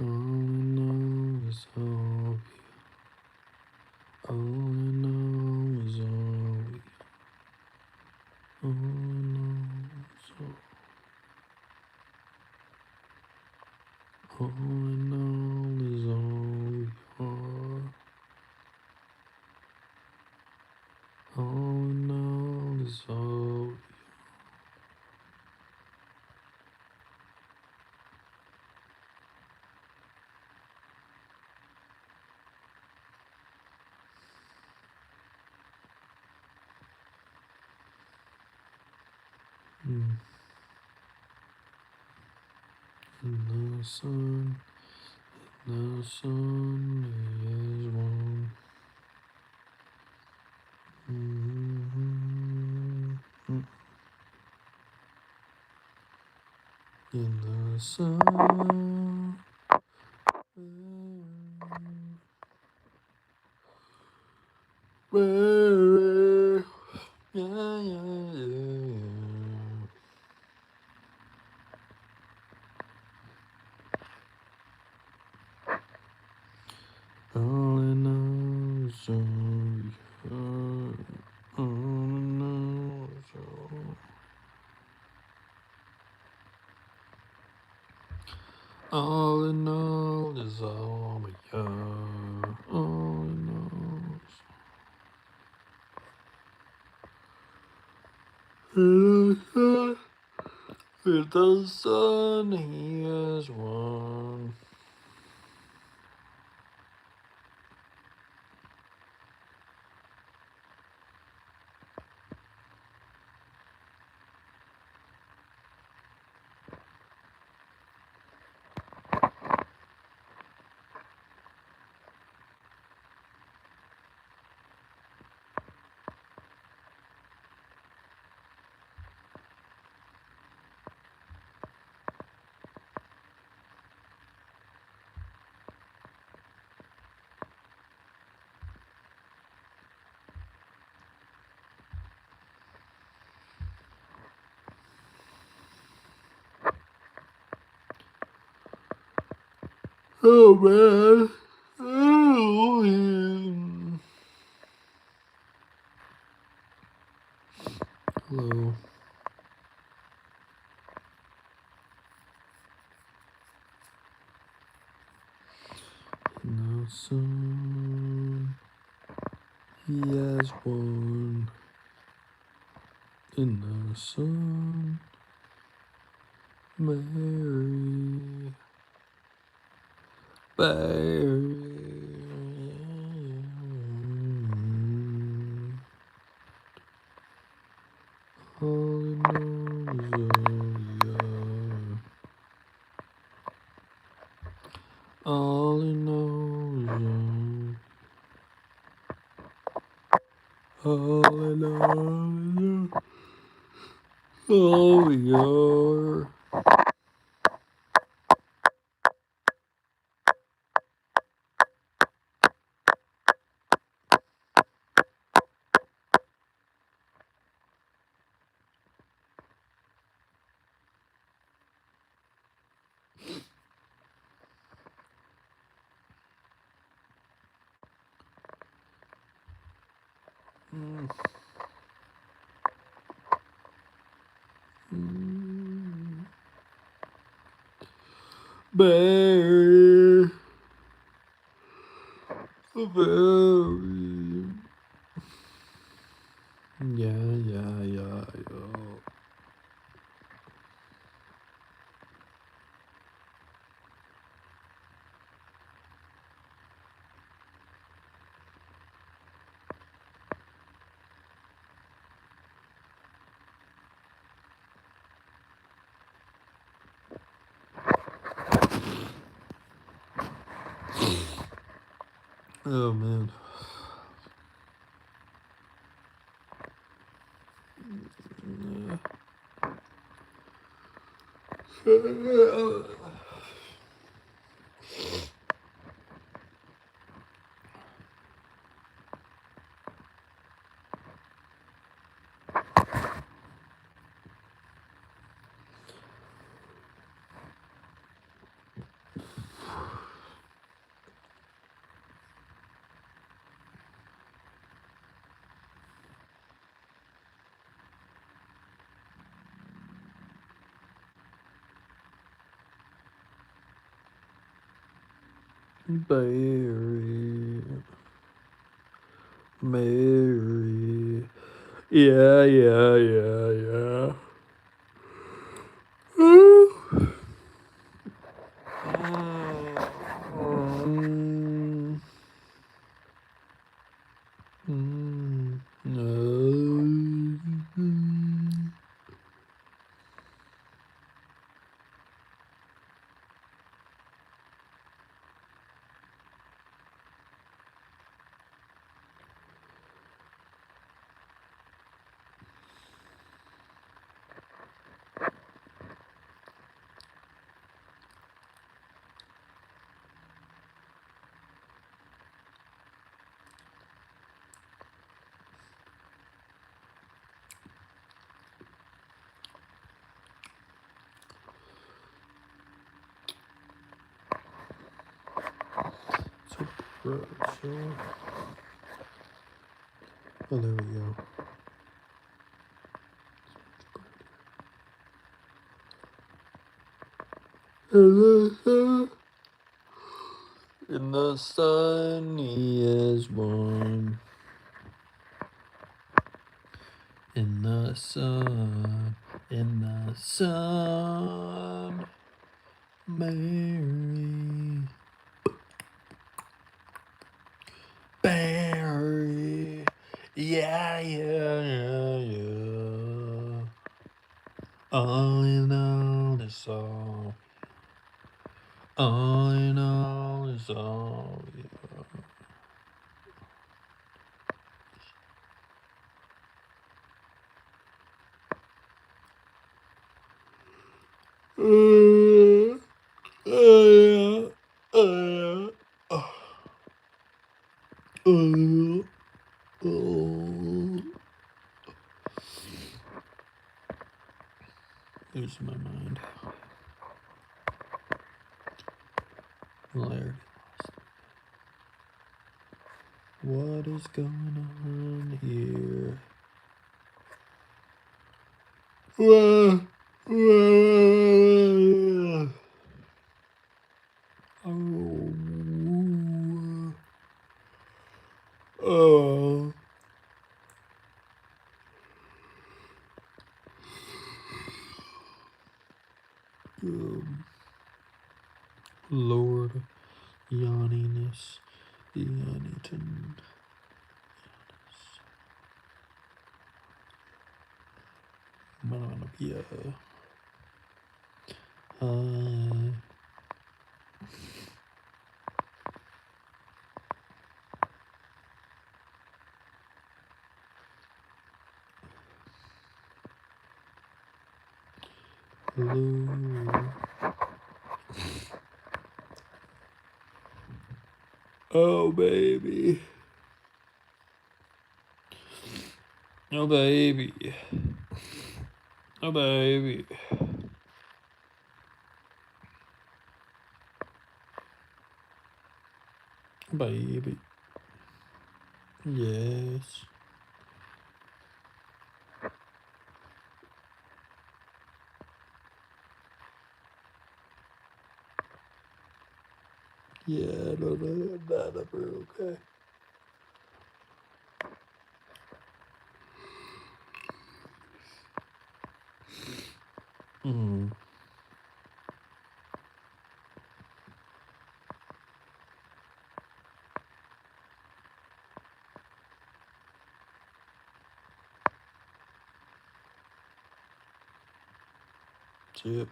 All I know is all we are. All I know is all we are. All I know is all I know is all we are. All I know is all we are. And the sun is warm. In the sun. Yeah, yeah, yeah. All I know is all we are. All I know is all I know is all we are. All I know is with the sun he has won. Oh man. Oh, man. Hello. In the sun he has won. In the sun, Mary, Mary. All I know is all I know is all I know is all we are. Mary, Mary. Yeah, yeah, yeah, yeah. Oh man. Barry, Mary, yeah. Mm, mm. So, oh, there we go. In the sunniest one. In the sun, Mary, Barry, yeah. All in all, it's all in all, it's all, yeah. Losing my mind. Hilarity. What is going on here? Oh. Lord Yawniness, Yawniton. Monopia. Hello. Oh, baby. Oh, baby. Oh, baby. Baby. Yes. Yeah, no, that ever okay. Mm. Yep.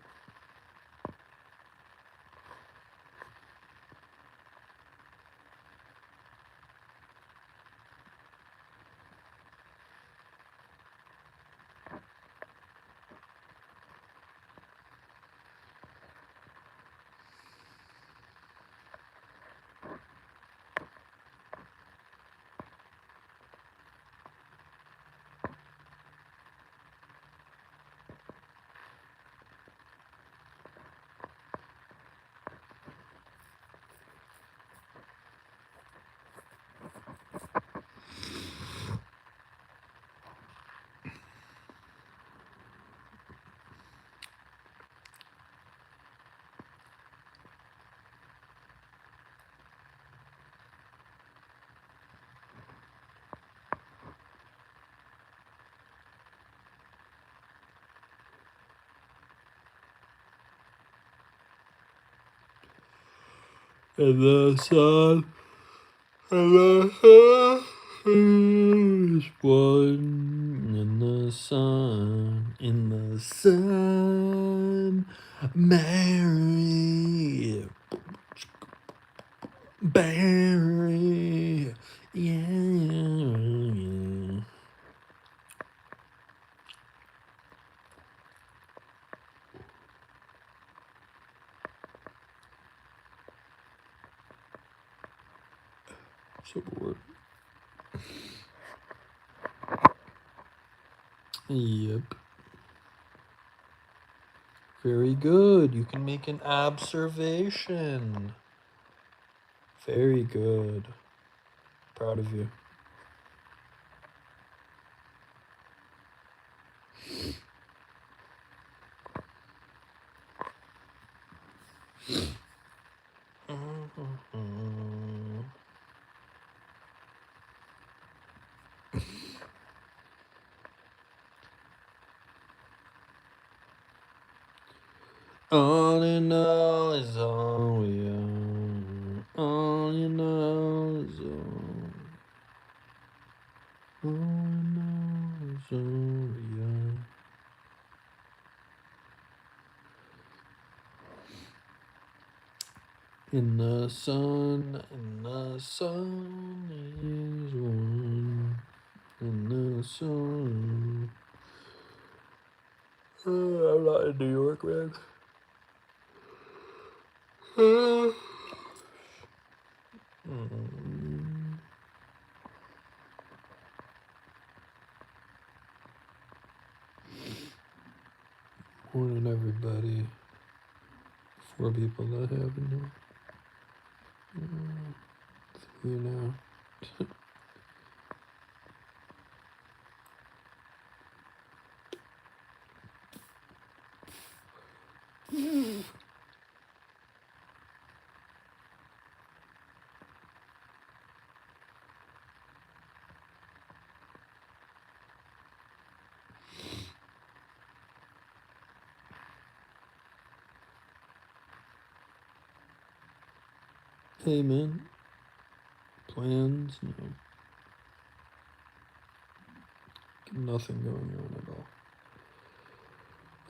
and the sun, and the sun is one in the sun, Mary, Barry, yeah. So bored. Yep. Very good. You can make an observation. Very good. Proud of you. On and on is all we are. On and on is all. On and on is all we are. In the sun is one. In the sun. I'm not in New York, man. Morning, everybody. 4 people that have in here. 3 now. Hey, man. Plans? No. Nothing going on at all.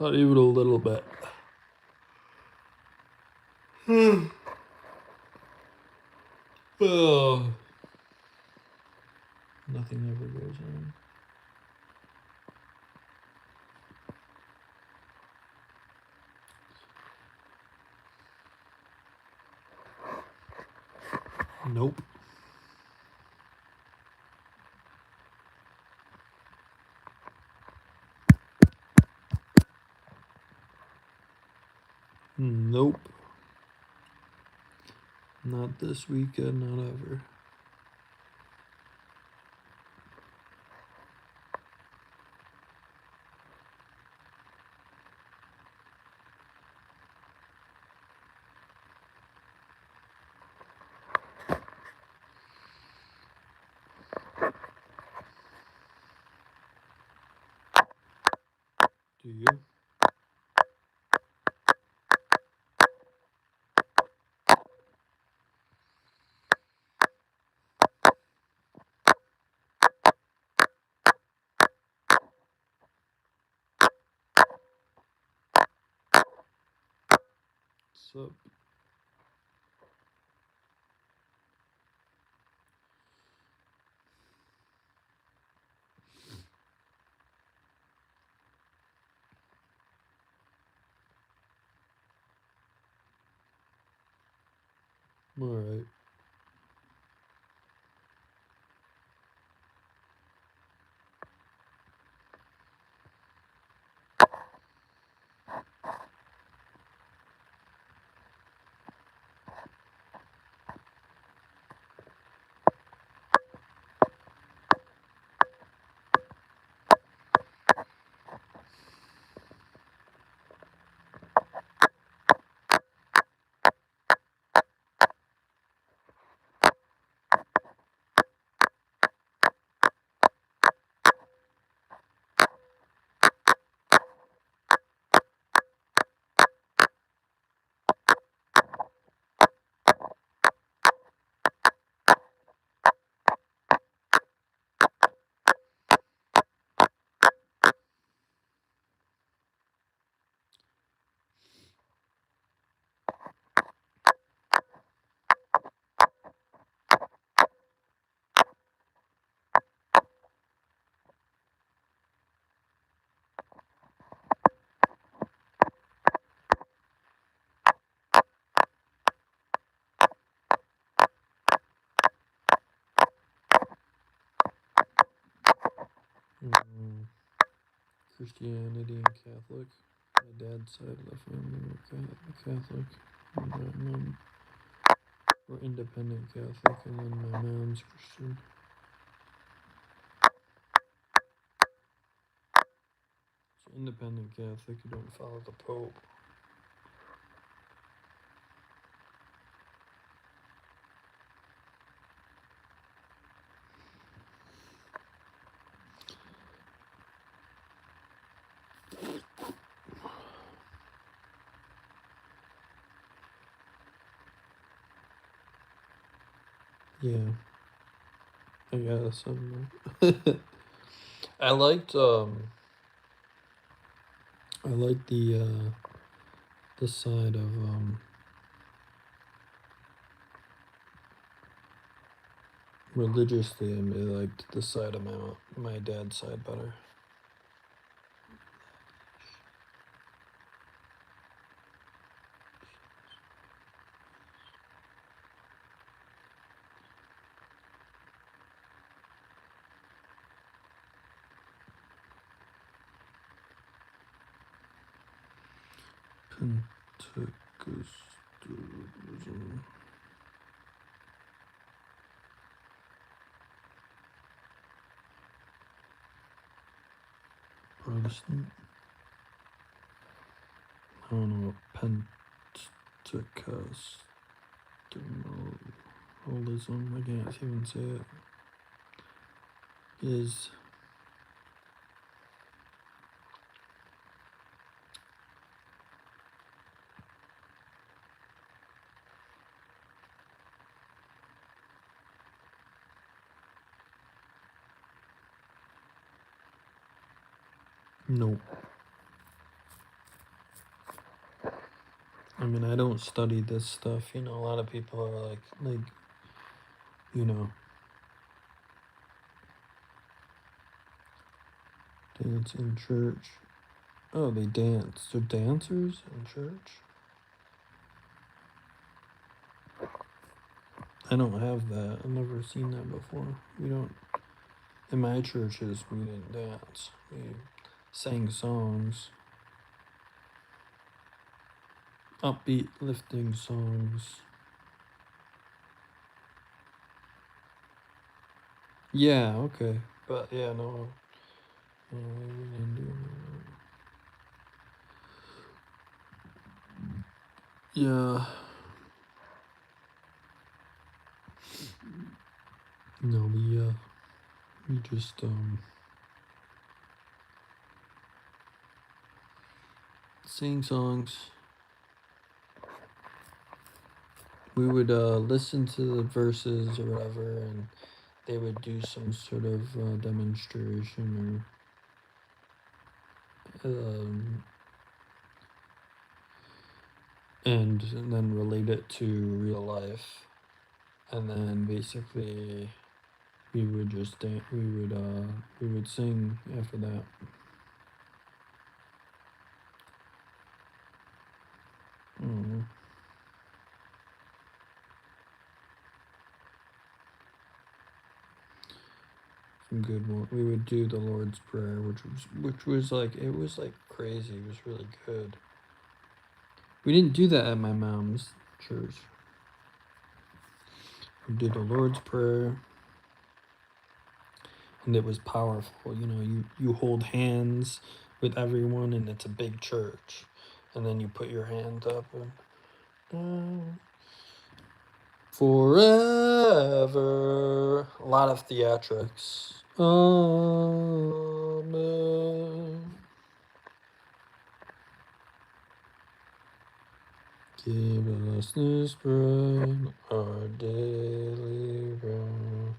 Not even a little bit. Oh. Nothing ever goes on. Nope. Nope. Not this weekend, not ever. Do you? What's up? Alright. Christianity and Catholic. My dad's side of the family were Catholic. And my mom were independent Catholic, and then my mom's Christian. So independent Catholic, you don't follow the Pope. Yeah, I guess. I don't know. I liked the side of religiously. I liked the side of my dad's side better. Pentecostalism. Protestant. I don't know what Pentecostalism, I can't even say it, is. Nope. I mean, I don't study this stuff. A lot of people are like, dance in church. Oh, they dance. They're dancers in church? I don't have that. I've never seen that before. We don't. In my churches, we didn't dance. We sang songs. Upbeat, lifting songs. Yeah, okay. But yeah, no. We didn't do that. Yeah. No, we just sing songs. We would listen to the verses or whatever, and they would do some sort of demonstration or and then relate it to real life, and then basically we would just dance. We would sing after that. Mm. Some good one. We would do the Lord's Prayer, which was like, it was like crazy. It was really good. We didn't do that at my mom's church. We did the Lord's Prayer, and it was powerful. You hold hands with everyone, and it's a big church, and then you put your hand up and forever. A lot of theatrics. Amen. Give us this bread, our daily bread,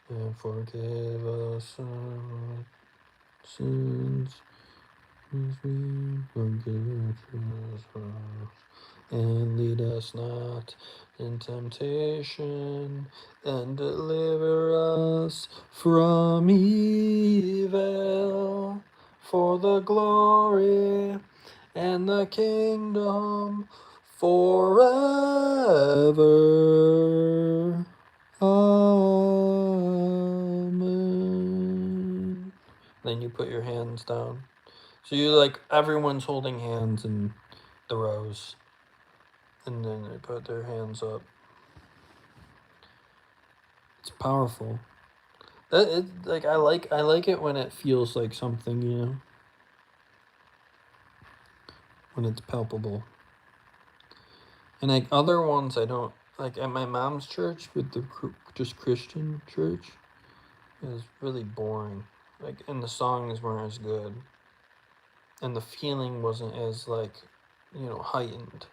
and forgive us our sins, as we forgive our trespasses. And lead us not in temptation, and deliver us from evil. For the glory and the kingdom forever. Amen. Then you put your hands down So you like everyone's holding hands in the rows, and then they put their hands up. It's powerful. That it like I like it when it feels like something, you know, when it's palpable. And like other ones, I don't like at my mom's church with the just Christian church. It was really boring. Like, and the songs weren't as good, and the feeling wasn't as like, you know, heightened.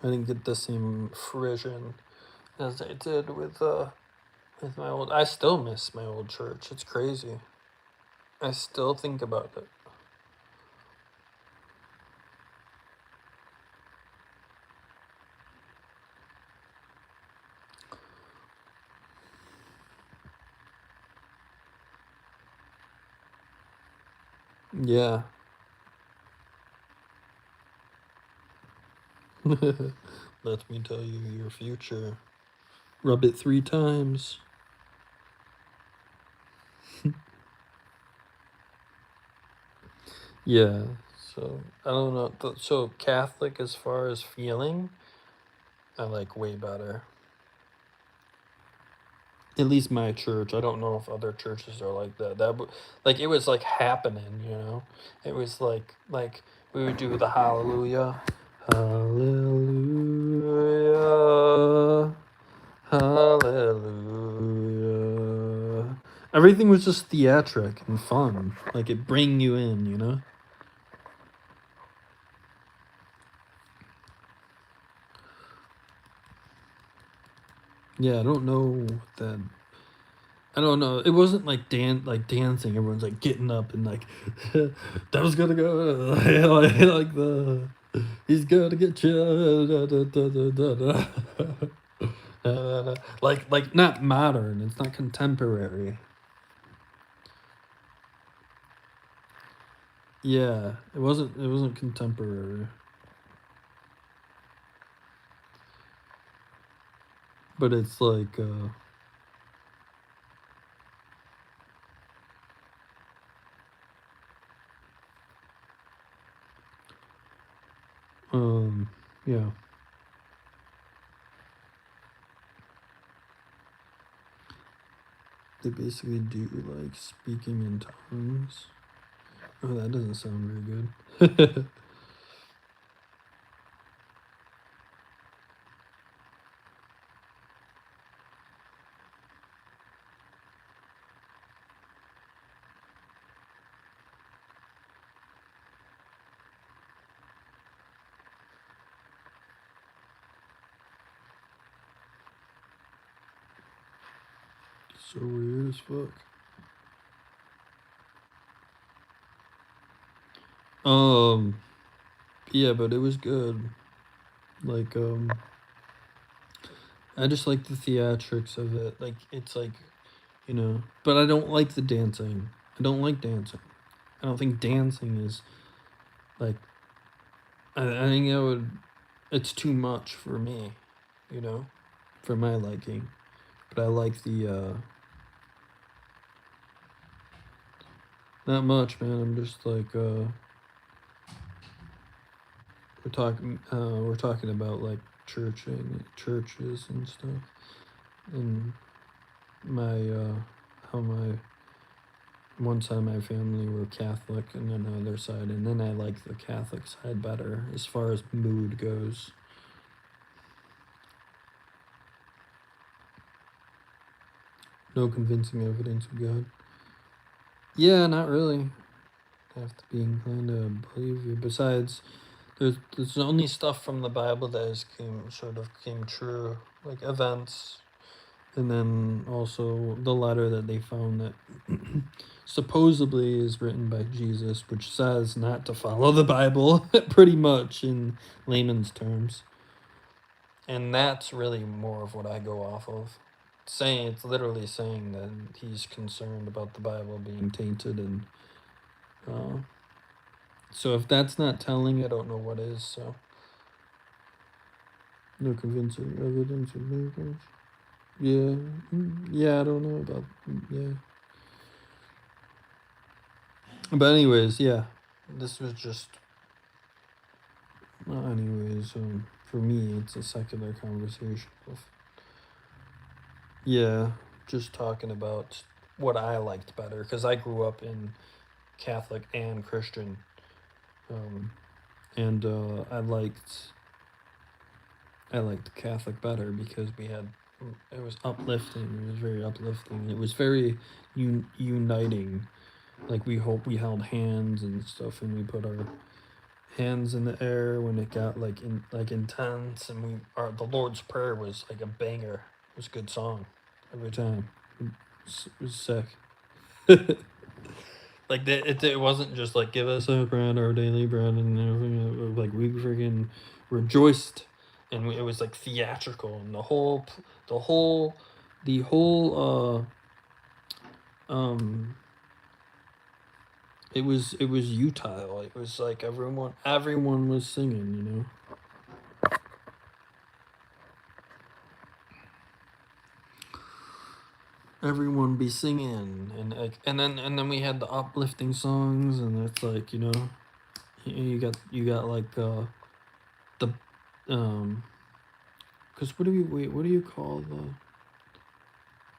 I didn't get the same fruition as I did with my old. I still miss my old church. It's crazy. I still think about it. Yeah. Let me tell you your future. Rub it 3 times. Yeah. So I don't know. So Catholic, as far as feeling, I like way better. At least my church. I don't know if other churches are like that. Like it was like happening, you know. It was like we would do the hallelujah, hallelujah, hallelujah. Everything was just theatric and fun. Like it bring you in, you know. Yeah, I don't know that. I don't know. It wasn't like dancing. Everyone's like getting up and like that was gonna go like the he's gonna get you like not modern. It's not contemporary. Yeah, it wasn't. It wasn't contemporary. But it's like yeah. They basically do like speaking in tongues. Oh, that doesn't sound very good. So weird as fuck. Um, yeah, but it was good. Like, I just like the theatrics of it. Like, it's like, you know, but I don't like the dancing. I don't like dancing. I don't think dancing is like, I think it would, it's too much for me, you know, for my liking. But I like the, not much, man. I'm just like, we're talking about like churches and stuff. And my, how my one side of my family were Catholic, and then the other side, and then I like the Catholic side better as far as mood goes. No convincing evidence of God. Yeah, not really. I have to be inclined to believe you. Besides, there's only stuff from the Bible that has came true, like events, and then also the letter that they found that supposedly is written by Jesus, which says not to follow the Bible, pretty much in layman's terms. And that's really more of what I go off of. Saying it's literally saying that he's concerned about the Bible being tainted, and uh, so if that's not telling, I don't know what is. So no convincing evidence of miracles. Yeah, yeah. I don't know about yeah, but anyways, yeah. This was just anyways. For me, it's a secular conversation. Yeah, just talking about what I liked better because I grew up in Catholic and Christian, um, and I liked Catholic better because we had it was uplifting. It was very uplifting. It was very uniting. Like we held hands and stuff, and we put our hands in the air when it got like intense, and the Lord's Prayer was like a banger. It was a good song every time. It was sick. Like it wasn't just like give us our bread, our daily bread, and everything. Like we freaking rejoiced, and it was like theatrical, and the whole, the whole. It was utile. It was like everyone was singing. Everyone be singing, and then we had the uplifting songs, and it's like you got like the because what do you call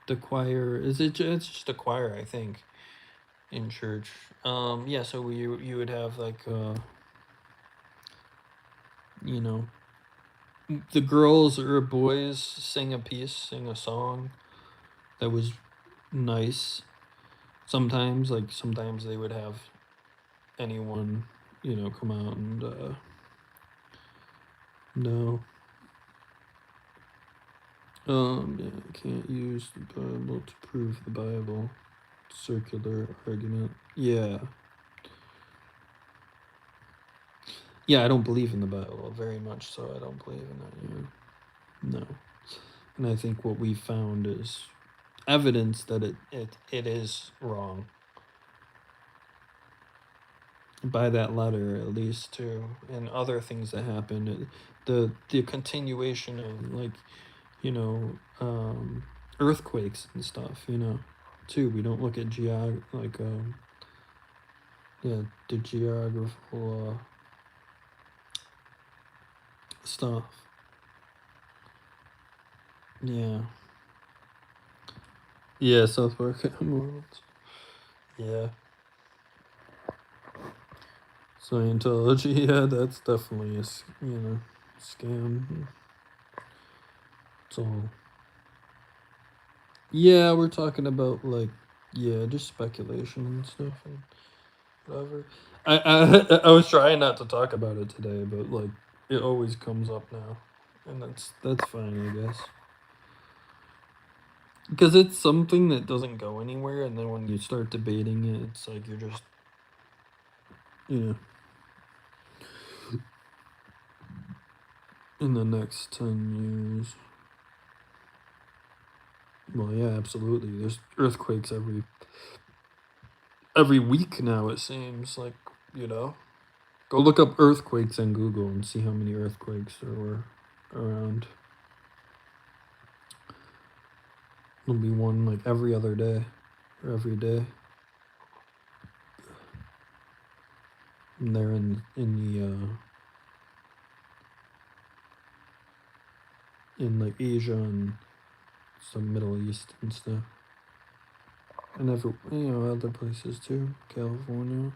the choir? It's just a choir, I think, in church. Yeah, so you would have like you know the girls or boys sing a song that was nice. Sometimes they would have anyone come out and no. Yeah, can't use the Bible to prove the Bible. Circular argument. Yeah. Yeah, I don't believe in the Bible very much, so I don't believe in that. Yeah. No. And I think what we found is evidence that it is wrong by that letter, at least, too, and other things that happened. The continuation of you know earthquakes and stuff. Too. We don't look at yeah, the geographical stuff. Yeah. Yeah, South Park Emeralds. Yeah. Scientology, yeah, that's definitely scam. It's all. Yeah, we're talking about yeah, just speculation and stuff and whatever. I was trying not to talk about it today, but it always comes up now, and that's fine, I guess. Because it's something that doesn't go anywhere, and then when you start debating it, it's like you're just, you know, in the next 10 years. Well, yeah, absolutely. There's earthquakes every week now. It seems like you know. Go look up earthquakes on Google and see how many earthquakes there were around. There'll be one like every other day or every day. And they're in like Asia and some Middle East and stuff. And other places too. California.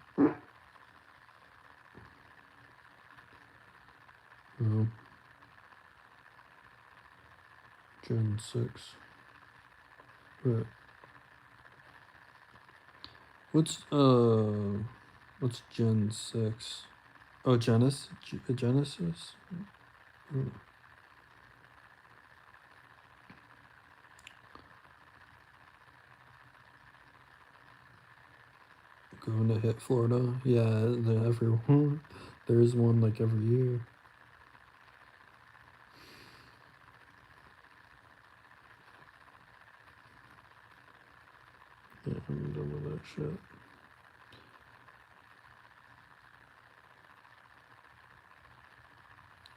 Oh, Gen 6. Right. What's Gen 6? Oh, Genesis? Hmm. Going to hit Florida. Yeah, everyone. There is one like every year. Yeah, I'm done with that shit.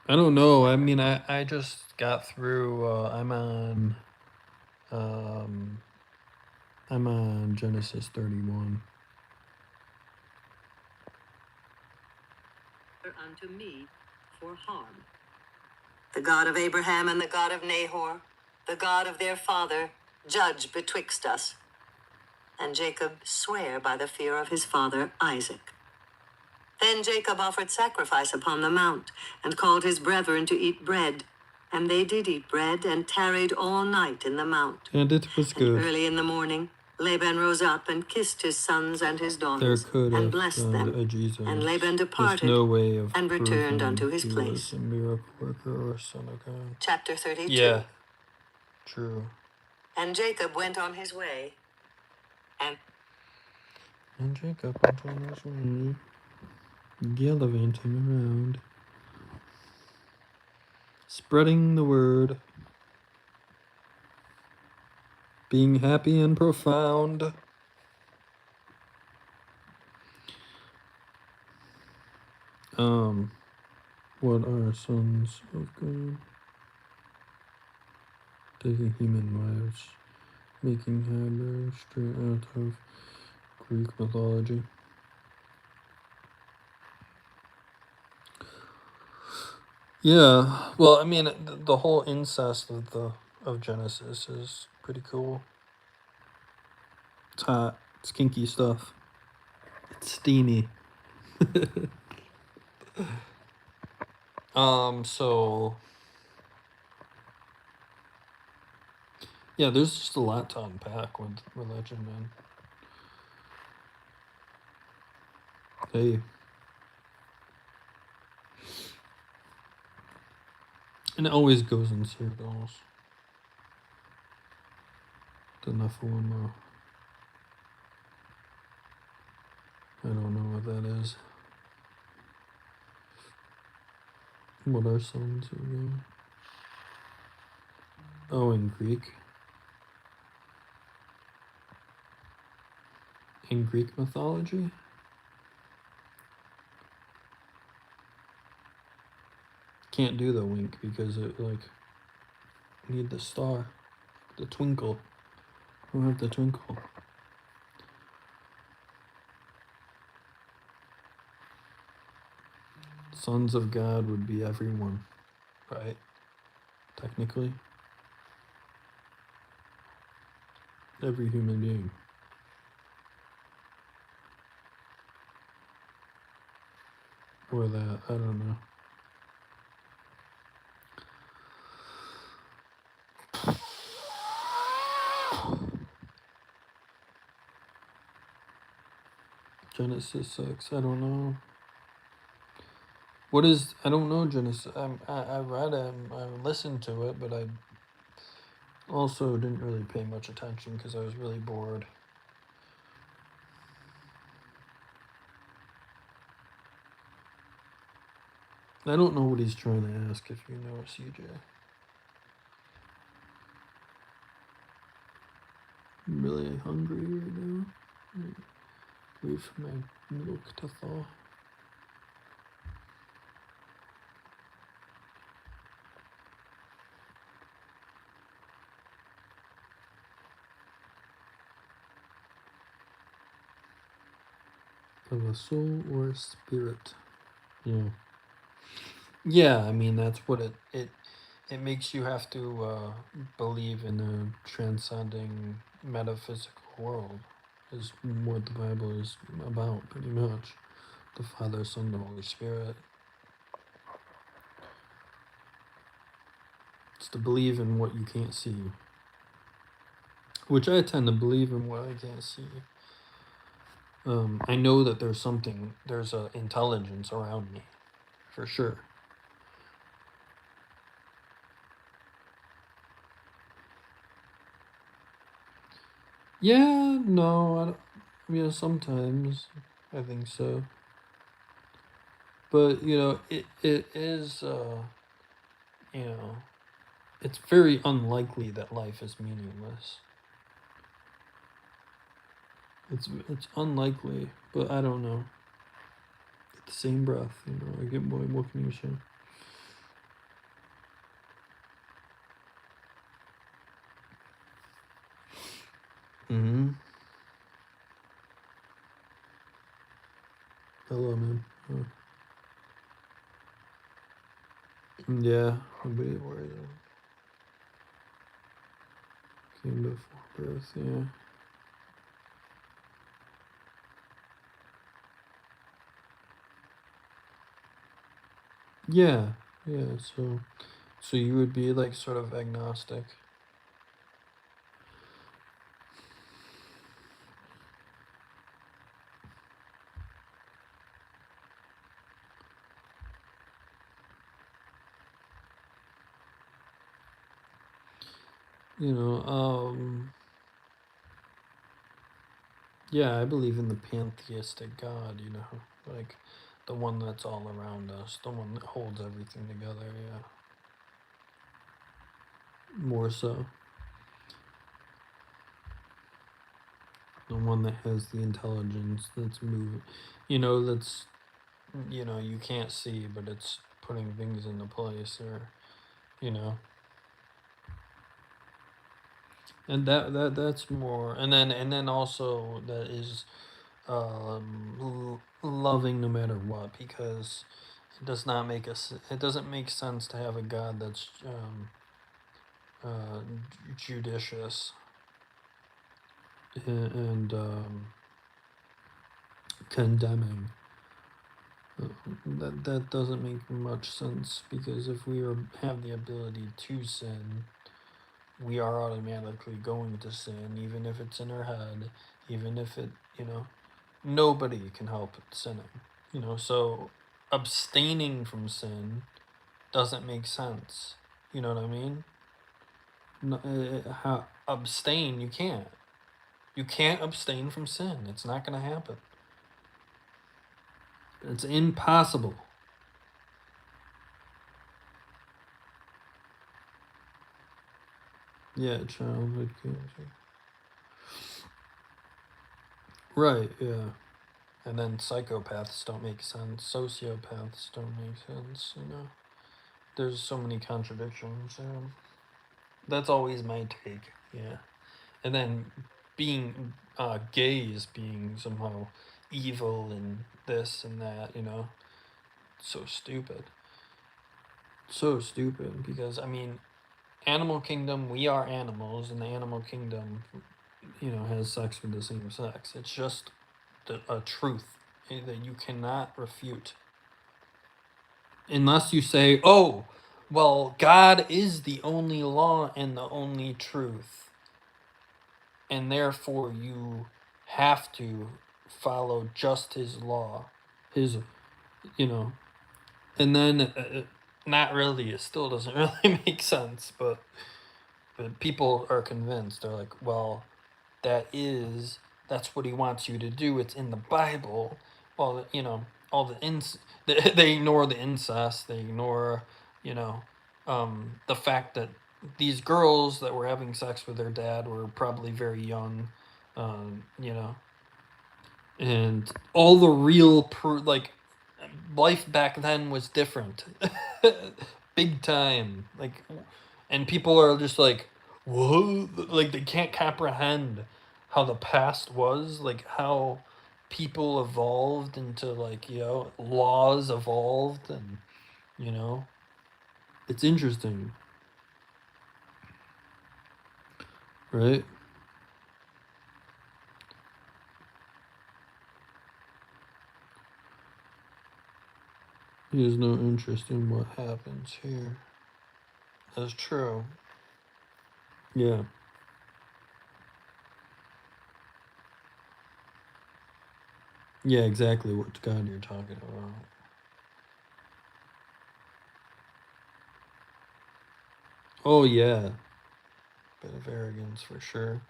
I don't know. I mean, I just got through. I'm on. I'm on Genesis 31. Unto me for harm. The God of Abraham and the God of Nahor, the God of their father, judge betwixt us. And Jacob sware by the fear of his father Isaac. Then Jacob offered sacrifice upon the mount, and called his brethren to eat bread. And they did eat bread, and tarried all night in the mount. And it was And good. early in the morning, Laban rose up and kissed his sons and his There daughters, could and have blessed been them. a Jesus. And Laban There's departed no way of and returned proving unto his he place. was a miracle worker or son of God. Chapter 32. Yeah, true. And Jacob went on his way, and Jacob went on his way, gallivanting around, spreading the word, being happy and profound. What are sons of God? Taking human lives, making hybrids straight out of Greek mythology. Yeah, well, I mean, the whole incest of Genesis is pretty cool. It's hot. It's kinky stuff. It's steamy. So yeah, there's just a lot to unpack with religion, man. Hey. And it always goes in circles. The Nephilim, I don't know what that is. What are sons of God? Oh, in Greek. In Greek mythology? Can't do the wink because it need the star, the twinkle. I don't have the twinkle. Sons of God would be everyone, right? Technically, every human being. Or that, I don't know. Genesis 6, I don't know. What is, I don't know Genesis. I read it, I listened to it, but I also didn't really pay much attention because I was really bored. I don't know what he's trying to ask, if you know, CJ. I'm really hungry right now. Wait for my milk to thaw. Of a soul or a spirit. Yeah. Yeah, I mean that's what it makes you have to believe in a transcending metaphysical world is what the Bible is about, pretty much. The Father, Son, the Holy Spirit. It's to believe in what you can't see. Which I tend to believe in what I can't see. I know that there's a intelligence around me, for sure. Yeah, no, I don't, yeah, sometimes I think so. But, it is, you know, it's very unlikely that life is meaningless. It's unlikely, but I don't know. At the same breath, I get what can you say? Hello, man. Yeah, nobody worries. Came before birth, yeah. Yeah, yeah, so you would be like sort of agnostic. You know, yeah, I believe in the pantheistic God, you know, like the one that's all around us, the one that holds everything together, yeah. More so. The one that has the intelligence that's moving, you know, that's, you know, you can't see, but it's putting things into place, or, you know. And that's more, and then also that is loving no matter what, because it doesn't make sense to have a God that's uh, judicious and condemning. That doesn't make much sense, because if have the ability to sin, we are automatically going to sin, even if it's in our head, even if it, you know, nobody can help sinning, you know. So abstaining from sin doesn't make sense. You know what I mean? No, abstain? You can't. You can't abstain from sin. It's not going to happen. It's impossible. Yeah, childhood cancer. Right. Yeah. And then psychopaths don't make sense. Sociopaths don't make sense. You know, there's so many contradictions. That's always my take. Yeah. And then being gay is being somehow evil and this and that, you know. So stupid. So stupid, because I mean, animal kingdom, we are animals, and the animal kingdom, you know, has sex with the same sex. It's just a truth that you cannot refute, unless you say, oh, well, God is the only law and the only truth, and therefore you have to follow just his law, his, you know. And then not really, it still doesn't really make sense, but people are convinced. They're like, well, that's what he wants you to do, it's in the Bible. Well, you know, all they ignore the incest, they ignore, you know, the fact that these girls that were having sex with their dad were probably very young, you know, and all the real like life back then was different. Big time, like, and people are just like, whoa, like they can't comprehend how the past was, like how people evolved into, like, you know, laws evolved, and, you know, it's interesting, right? He has no interest in what happens here. That's true. Yeah. Yeah, exactly what God you're talking about. Oh yeah, bit of arrogance for sure.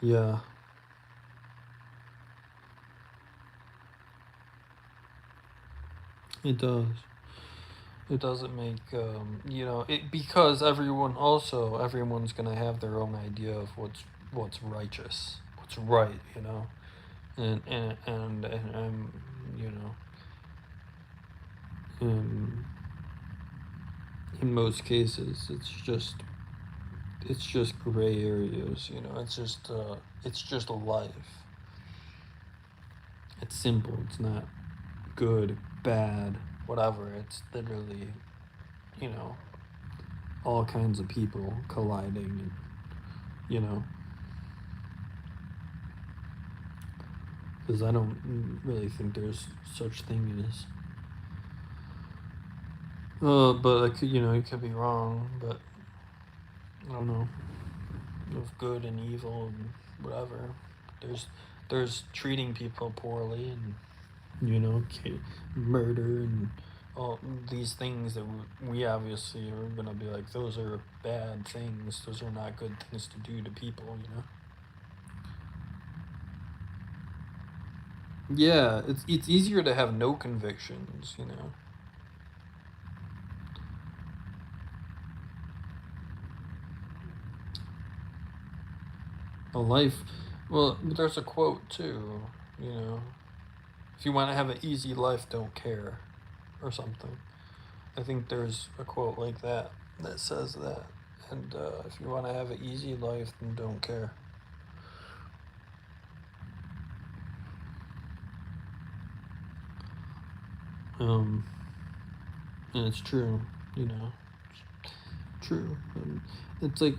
Yeah, it does. It doesn't make, you know, it, because everyone's gonna have their own idea of what's righteous, what's right, you know, and you know, um, in most cases. It's just gray areas, you know. It's just a life. It's simple. It's not good, bad, whatever. It's literally, you know, all kinds of people colliding, and you know, because I don't really think there's such thing as. But I could, you know, you could be wrong. But I don't know, of good and evil and whatever. There's there's treating people poorly and, you know, murder and all these things that we obviously are gonna be like, those are bad things. Those are not good things to do to people, you know. Yeah, it's easier to have no convictions, you know. A life, well, there's a quote too, you know. If you want to have an easy life, don't care, or something. I think there's a quote like that that says that. And if you want to have an easy life, then don't care. Um, and it's true, you know. It's true. It's like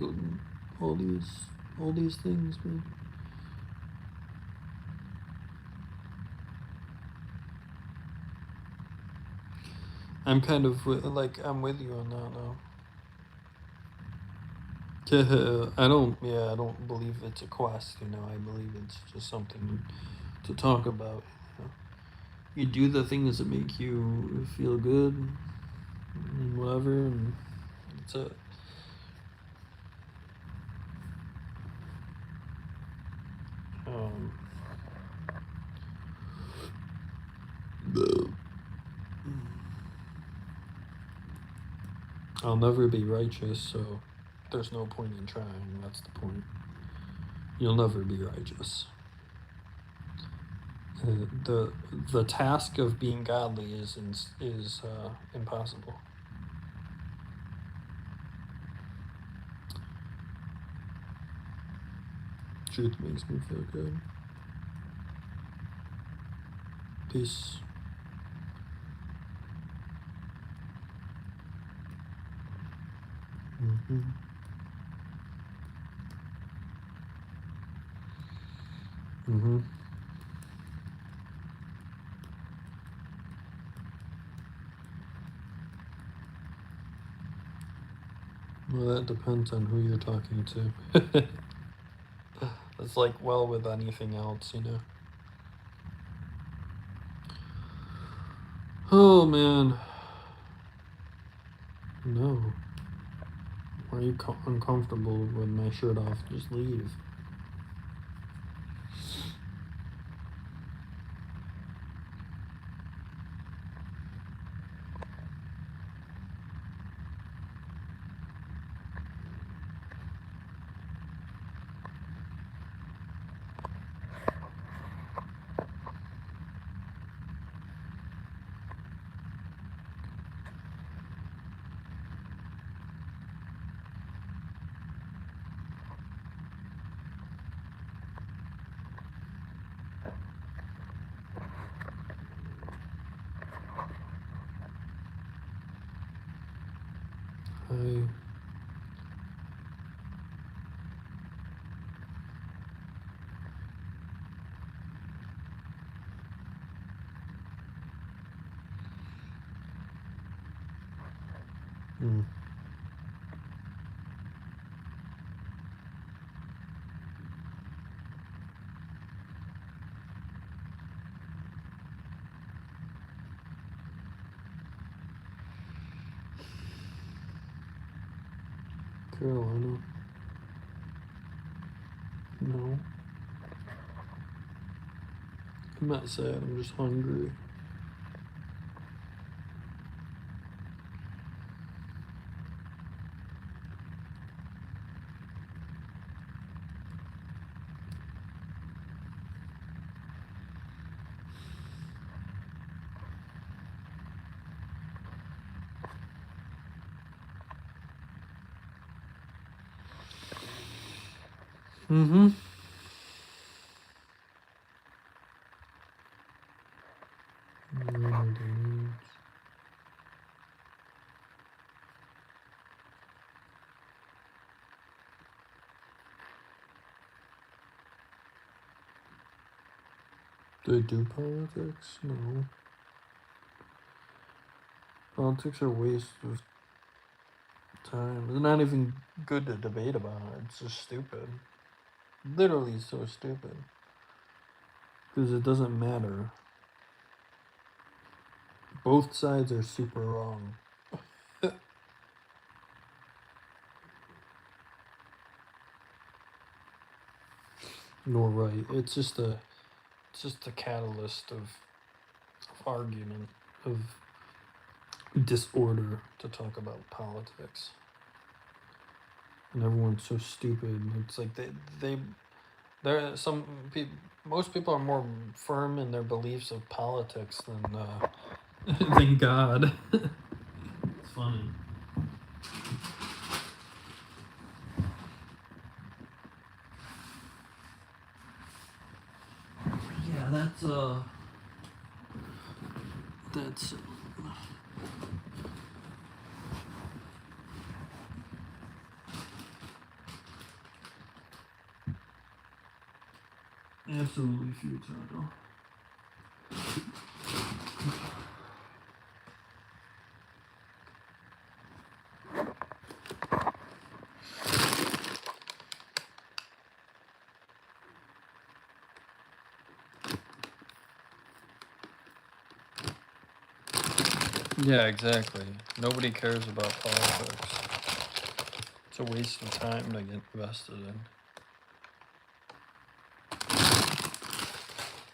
all these, all these things, man. I'm kind of like, I'm with you on that now. I don't. Yeah, I don't believe it's a quest. You know, I believe it's just something to talk about. You know, you do the things that make you feel good, and whatever, and that's it. Um, I'll never be righteous, so there's no point in trying. That's the point. You'll never be righteous. The task of being godly is impossible. Truth makes me feel good. Peace. Mm-hmm. Mm-hmm. Well, that depends on who you're talking to. It's like, well, with anything else, you know. Oh man, no. Why are you uncomfortable with my shirt off? Just leave. I. Mm. Carolina. No. I'm not sad. I'm just hungry. Mm-hmm. Do they do politics? No. Politics are a waste of time. It's not even good to debate about it. It's just stupid. Literally so stupid. Because it doesn't matter. Both sides are super wrong. Nor right. It's just a catalyst of argument, of disorder to talk about politics. And everyone's so stupid. It's like there some people, most people are more firm in their beliefs of politics than than God. It's funny. Yeah, that's absolutely futile. Yeah, exactly. Nobody cares about politics. It's a waste of time to get invested in.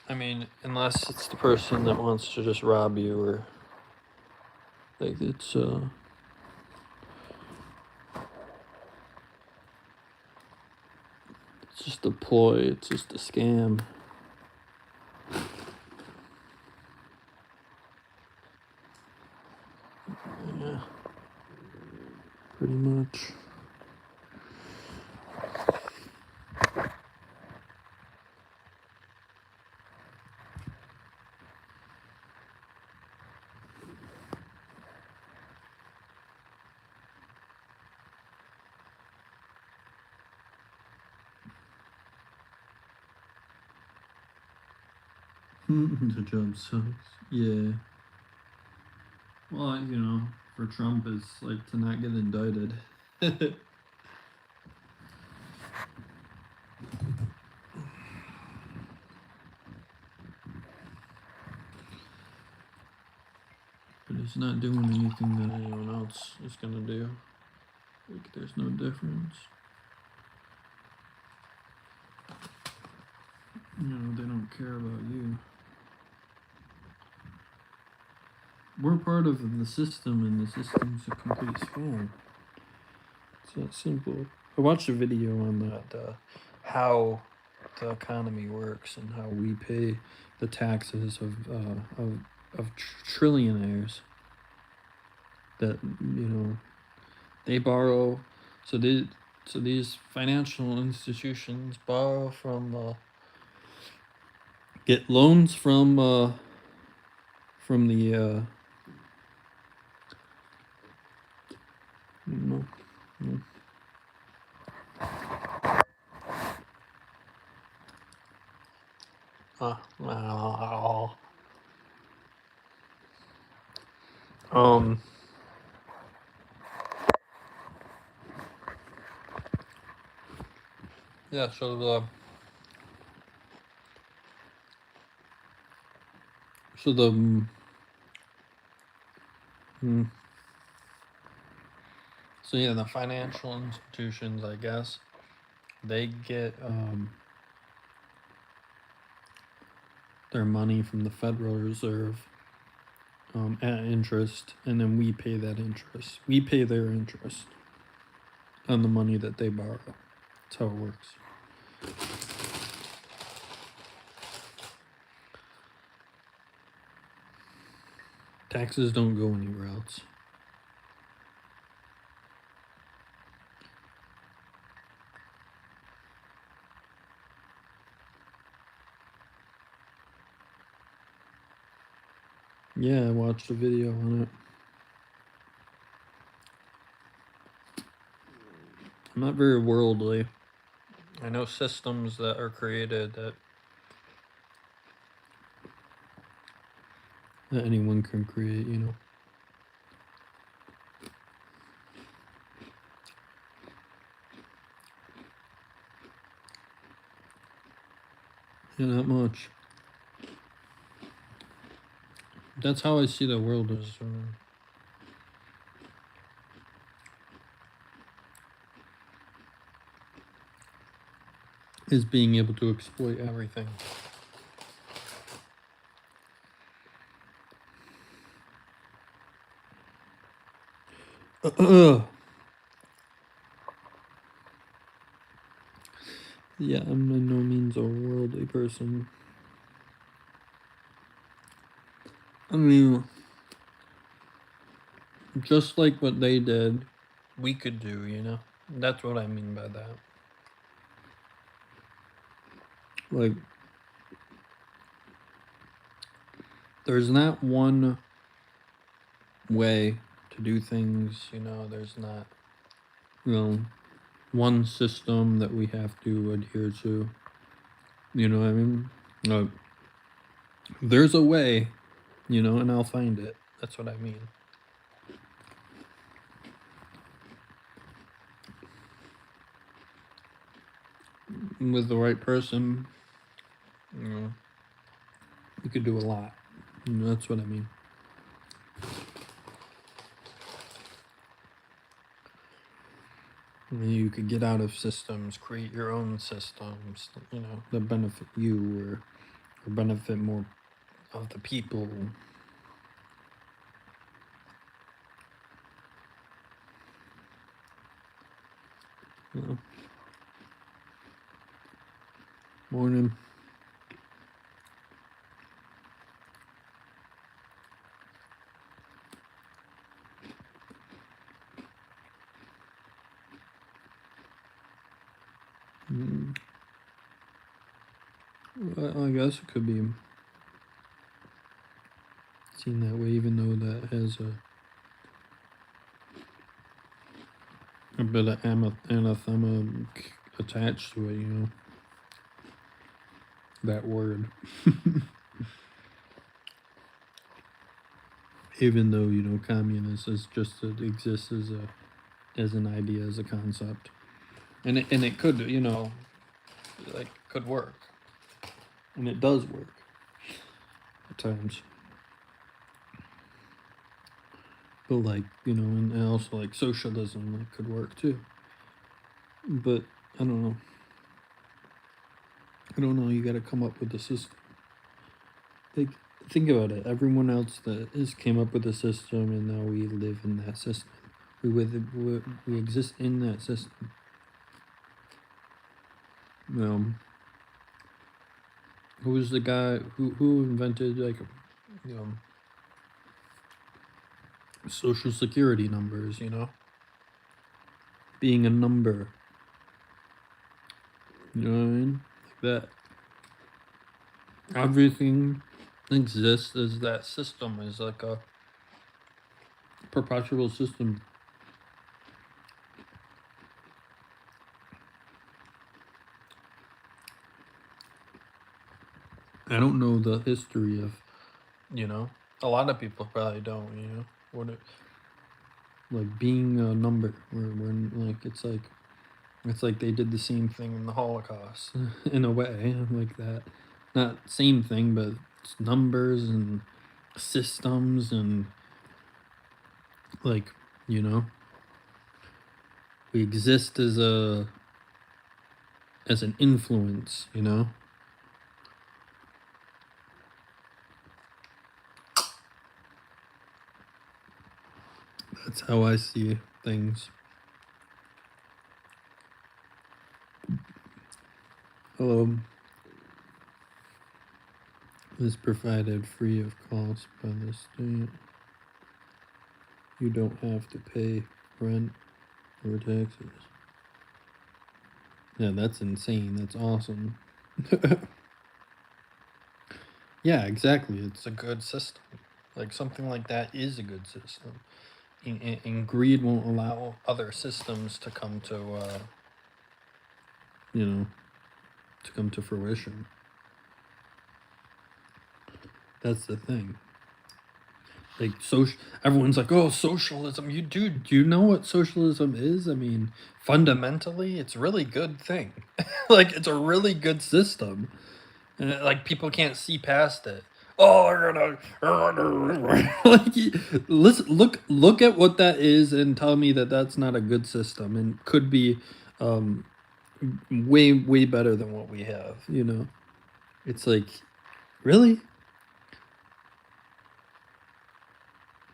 I mean, unless it's the person that wants to just rob you, or like it's just a ploy. It's just a scam. Yeah, pretty much. The job sucks. Yeah. Well, you know, for Trump, it's like to not get indicted. But it's not doing anything that anyone else is gonna do. Like, there's no difference. You know, they don't care about you. We're part of the system, and the system's a complete scam. It's that simple. I watched a video on that, how the economy works and how we pay the taxes of trillionaires. That, you know, they borrow. So these financial institutions borrow from get loans from the you know, um yeah, so the so yeah, the financial institutions, I guess, they get their money from the Federal Reserve at interest, and then we pay that interest. We pay their interest on the money that they borrow. That's how it works. Taxes don't go anywhere else. Yeah, I watched a video on it. I'm not very worldly. I know systems that are created that anyone can create, you know. Yeah, not much. That's how I see the world is being able to exploit everything. Yeah, I'm by no means a worldly person. I mean, just like what they did, we could do, you know? That's what I mean by that. Like, there's not one way to do things, you know? There's not, you know, one system that we have to adhere to. You know what I mean? There's a way, you know, and I'll find it. That's what I mean. With the right person, you know, you could do a lot. You know, that's what I mean. You could get out of systems, create your own systems, you know, that benefit you or benefit more of the people. You know. Morning. I guess it could be seen that way, even though that has a bit of anathema attached to it, you know. That word. Even though, you know, communist is just it exists as an idea, as a concept. And it could, you know, like could work. And it does work at times. But like, you know, and also like socialism like, could work too. But I don't know. You got to come up with a system. Like, think about it. Everyone else that has came up with a system, and now we live in that system. We exist in that system. Who was the guy who invented like, you know, social security numbers? You know, being a number. You know what I mean? Like that. Everything exists as that system, as like a perpetual system. I don't know the history of, you know, a lot of people probably don't, you know, what it, like being a number, when like it's like they did the same thing in the Holocaust in a way, like that. Not same thing, but it's numbers and systems and like, you know, we exist as an influence, you know. That's how I see things. Hello. Is provided free of cost by the state. You don't have to pay rent or taxes. Yeah, that's insane. That's awesome. Yeah, exactly. It's a good system. Like something like that is a good system. And greed won't allow other systems to come to, you know, to come to fruition. That's the thing. Like everyone's like, "Oh, socialism." Do you know what socialism is? I mean, fundamentally, it's a really good thing. Like it's a really good system, and like people can't see past it. Oh, they're gonna like listen. Look at what that is, and tell me that that's not a good system, and could be um, way better than what we have. You know, it's like really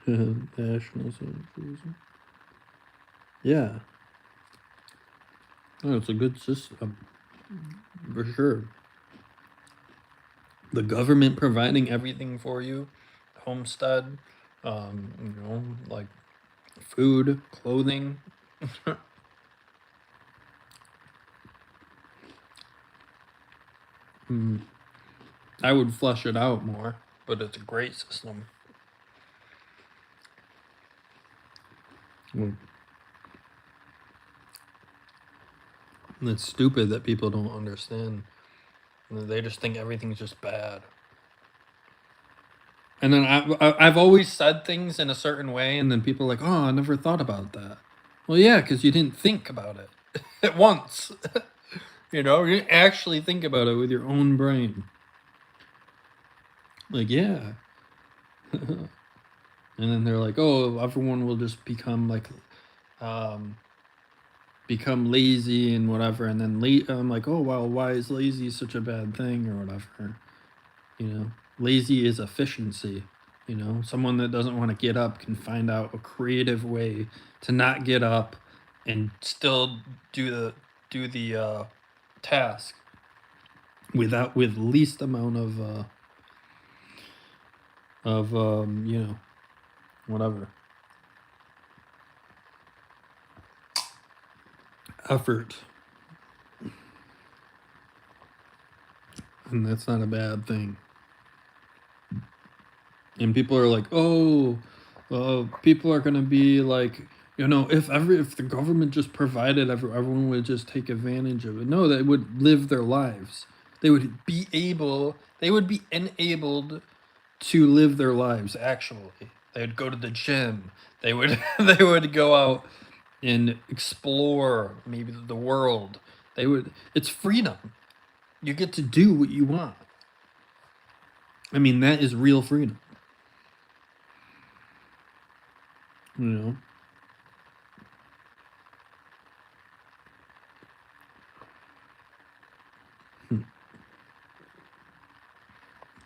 national socialism. Yeah. Oh, it's a good system for sure. The government providing everything for you, homestead, like food, clothing. Mm, I would flesh it out more, but it's a great system. Mm. And it's stupid that people don't understand. They just think everything's just bad. And then I've always said things in a certain way, and then people are like, "Oh, I never thought about that." Well, yeah, because you didn't think about it at once. You didn't actually think about it with your own brain. Like, yeah. And then they're like, "Oh, everyone will just become like, um, become lazy and whatever." And then I'm like, "Oh, well, why is lazy such a bad thing or whatever?" Lazy is efficiency. Someone that doesn't want to get up can find out a creative way to not get up and still do the task with least amount of whatever effort, and that's not a bad thing. And people are like, "Oh, people are gonna be like, if the government just provided, everyone would just take advantage of it." No, they would live their lives. They would be enabled to live their lives. Actually, they would go to the gym. They would they would go out and explore maybe the world. It's freedom. You get to do what you want. I mean, that is real freedom. You know.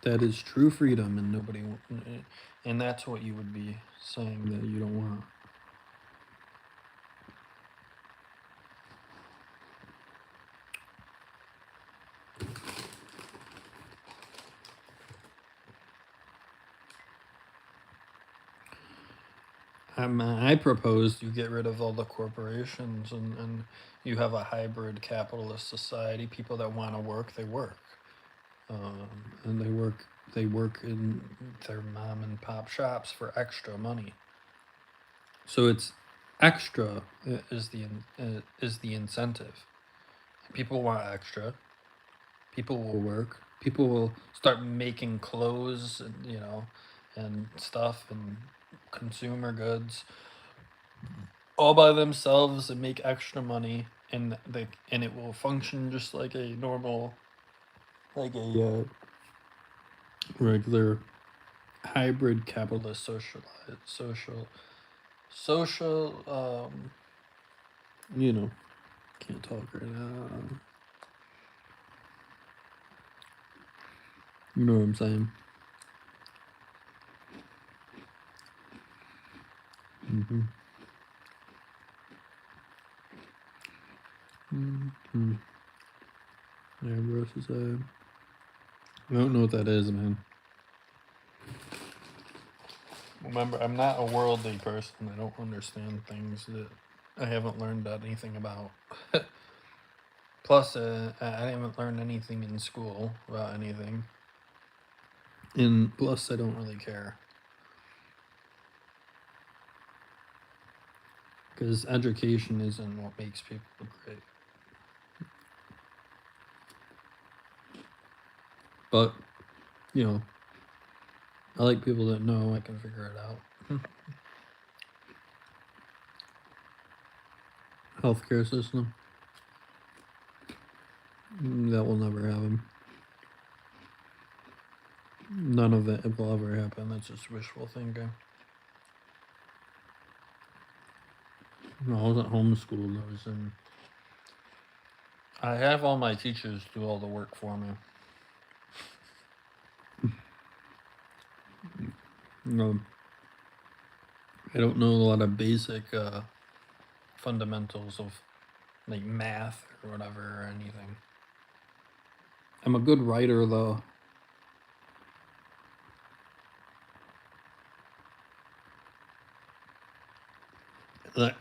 That is true freedom, and and that's what you would be saying that you don't want. I propose you get rid of all the corporations, and you have a hybrid capitalist society. People that want to work, they work, and they work in their mom and pop shops for extra money. So it's extra is the incentive. People want extra. People will work. People will start making clothes, and stuff and consumer goods all by themselves and make extra money, and it will function just like a normal, like a regular hybrid capitalist social can't talk right now. You know what I'm saying? Mm-hmm. Mm-hmm. Airbrush is I don't know what that is, man. Remember, I'm not a worldly person. I don't understand things that I haven't learned anything about. Plus, I haven't learned anything in school about anything. And plus, I don't really care. because education isn't what makes people great. But, you know, I like people that know I can figure it out. Healthcare system. That will never happen. None of it will ever happen. That's just wishful thinking. No, I wasn't homeschooled. I was in. I have all my teachers do all the work for me. I don't know a lot of basic fundamentals of like math or whatever or anything. I'm a good writer though.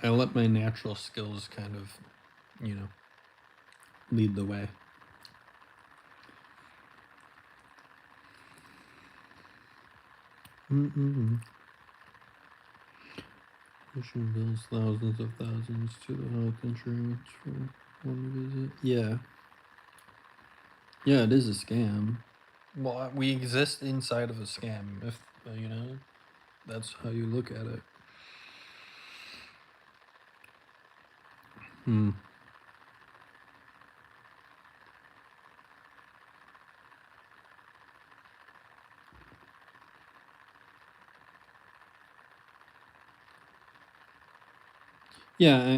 I let my natural skills kind of, lead the way. Mission bills thousands of thousands to the health insurance for one visit. Yeah. Yeah, it is a scam. Well, we exist inside of a scam, if, that's how you look at it.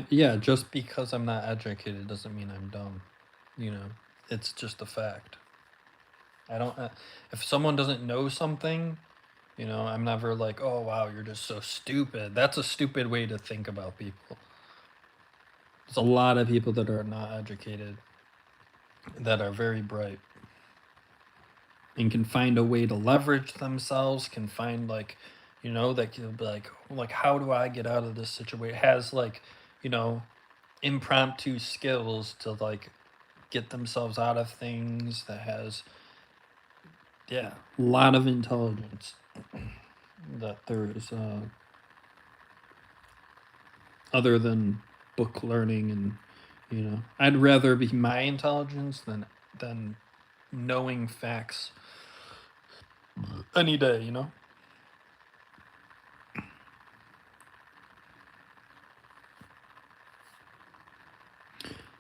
Yeah, just because I'm not educated doesn't mean I'm dumb. It's just a fact. I don't, if someone doesn't know something, I'm never like, oh, wow, you're just so stupid. That's a stupid way to think about people. There's a lot of people that are not educated that are very bright and can find a way to leverage themselves, can find that can be like, how do I get out of this situation? Has impromptu skills to get themselves out of things, that has a lot of intelligence that there is other than book learning. And I'd rather be my intelligence than knowing facts any day.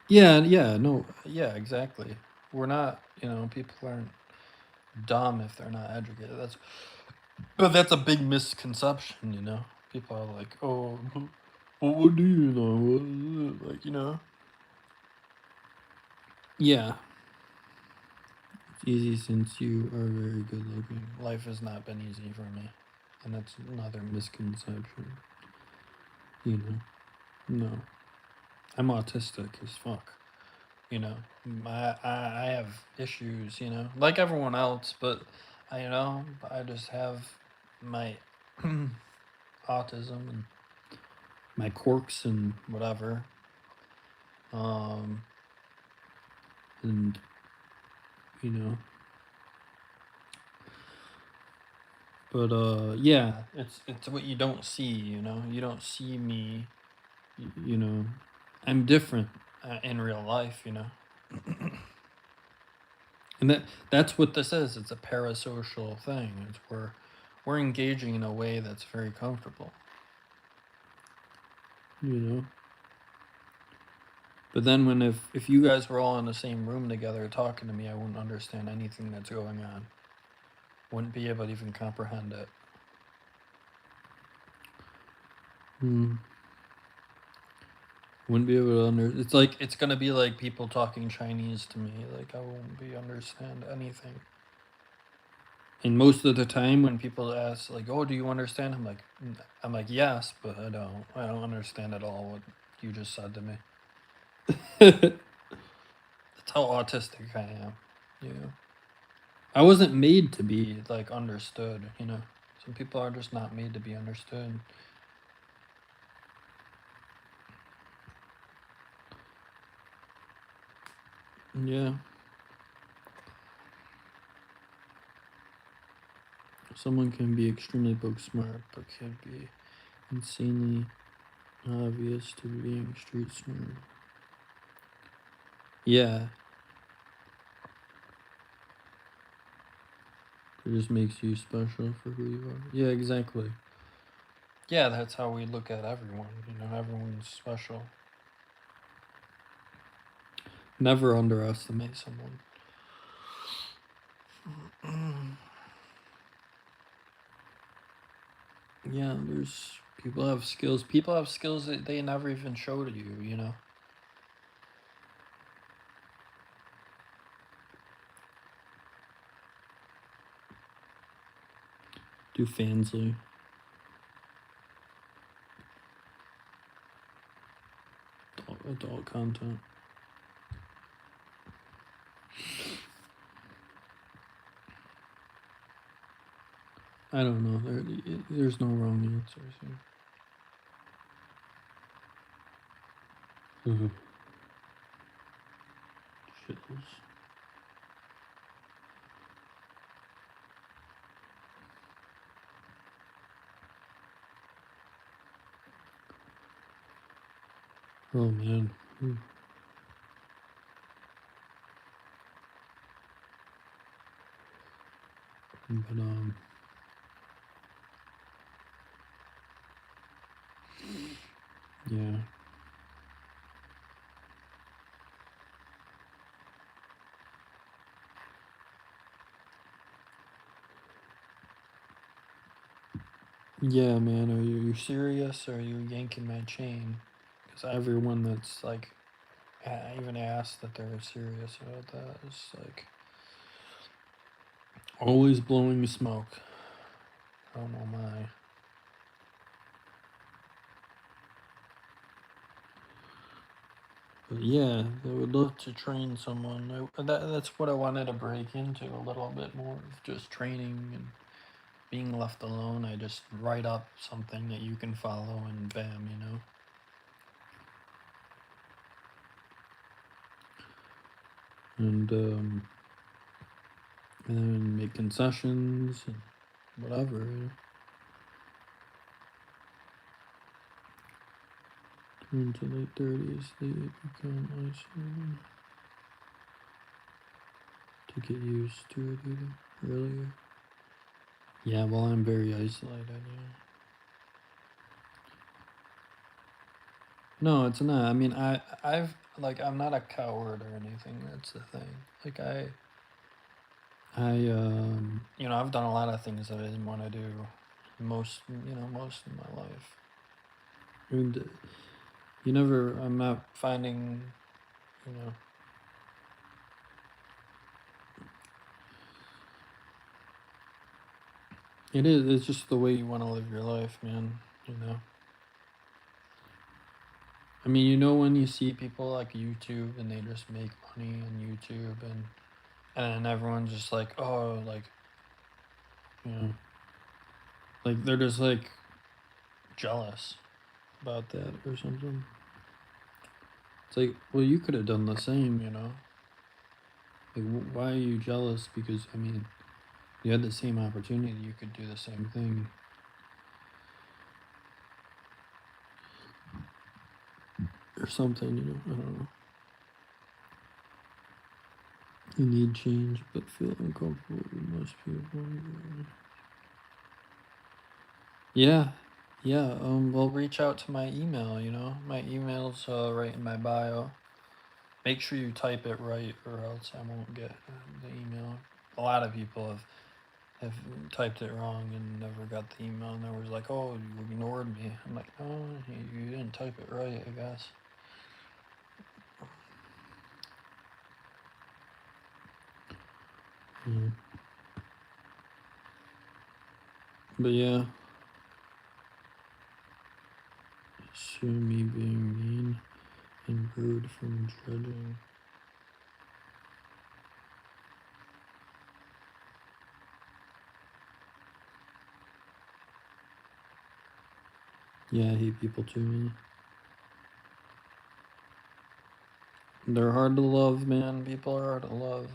Yeah, no, yeah, exactly. We're not, people aren't dumb if they're not educated. That's a big misconception. People are like, oh, well, what do you know? What is it? Yeah. It's easy since you are very good looking. Life has not been easy for me. And that's another misconception. No. I'm autistic as fuck. I have issues, like everyone else, but I just have my autism and my quirks and whatever. And but yeah, it's what you don't see. You don't see me. I'm different in real life. And that's what this is. It's a parasocial thing. It's where we're engaging in a way that's very comfortable. But then if you guys were all in the same room together talking to me, I wouldn't understand anything that's going on. Wouldn't be able to even comprehend it. Wouldn't be able to it's gonna be like people talking Chinese to me. Like I won't be understand anything. And most of the time when people ask like, oh, do you understand? I'm like, yes, but I don't understand at all what you just said to me. That's how autistic I am. I wasn't made to be understood. Some people are just not made to be understood. Yeah. Someone can be extremely book smart, but can be insanely Obvious to being street smart. Yeah. It just makes you special for who you are. Yeah, exactly. Yeah, that's how we look at everyone. Everyone's special. Never underestimate someone. Yeah, there's people have skills. People have skills that they never even show to you. Do Fansly. Adult content. I don't know. There's no wrong answers here. Shittles. Oh man. But yeah. Yeah, man. Are you serious? Or are you yanking my chain? Because everyone that's like, even asked that they're serious about that is like always blowing smoke. I don't know my. But yeah, I would love to train someone. That's what I wanted to break into a little bit more of just training and being left alone. I just write up something that you can follow and bam. And then make concessions and whatever. Into late 30s, they become isolated to get used to it even earlier. Yeah, well, I'm very isolated, yeah. No, it's not. I mean, I'm not a coward or anything. That's the thing. Like, I've done a lot of things that I didn't want to do most of my life. And I'm not finding, you know, it's just the way you want to live your life, man. I mean, when you see people like YouTube and they just make money on YouTube and everyone's just like, oh, like, you know, like they're just like jealous about that or something. It's like, well, you could have done the same. Like, why are you jealous? Because, I mean, you had the same opportunity, you could do the same thing. Or something. I don't know. You need change, but feel uncomfortable with most people. Yeah, yeah. Well, reach out to my email. My email's right in my bio. Make sure you type it right, or else I won't get the email. A lot of people have typed it wrong and never got the email, and they was like, "Oh, you ignored me." I'm like, "Oh, you didn't type it right, I guess." Yeah. But yeah, sue me being mean and rude from judging. Yeah, I hate people too, man. They're hard to love, man. People are hard to love.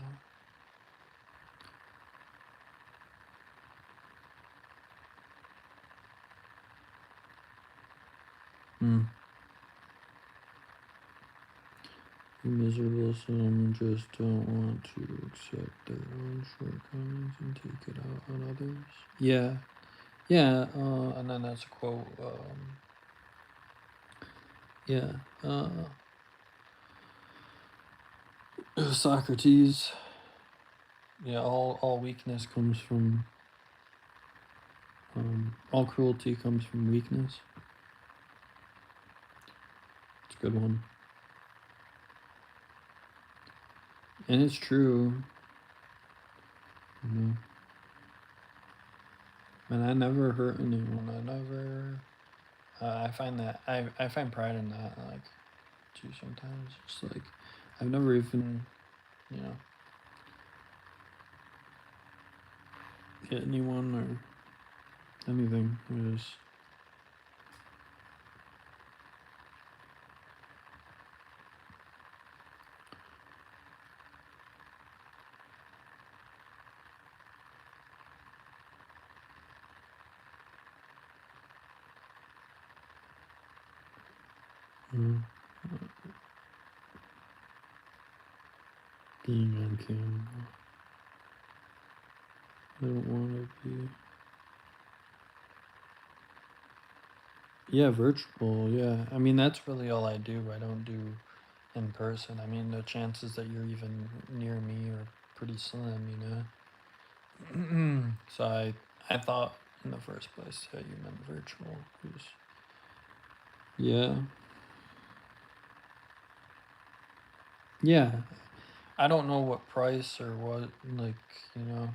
Miserable, some just don't want to accept their own shortcomings and take it out on others. Yeah, yeah, and then that's a quote. Yeah, Socrates. Yeah, all weakness comes from. All cruelty comes from weakness. It's a good one, and it's true. You know, and I never hurt anyone. I never. I find that I find pride in that. Like, too sometimes. It's like I've never even, you know, hit anyone or anything. It was mm, being on camera. I don't want to be. Yeah, virtual. Yeah, I mean that's really all I do. I don't do in person. I mean the chances that you're even near me are pretty slim. You know. So I thought in the first place that you meant virtual. 'Cause- yeah. Yeah. I don't know what price or what, like, you know,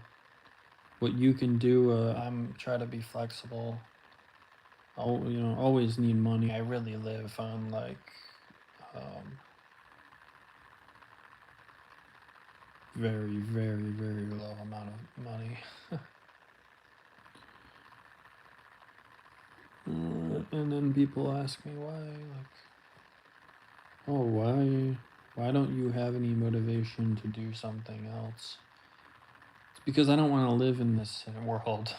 what you can do. I'm try to be flexible. I'll, you know, always need money. I really live on like um, very, very, very low amount of money. And then people ask me why, like, oh, why don't you have any motivation to do something else? It's because I don't want to live in this world.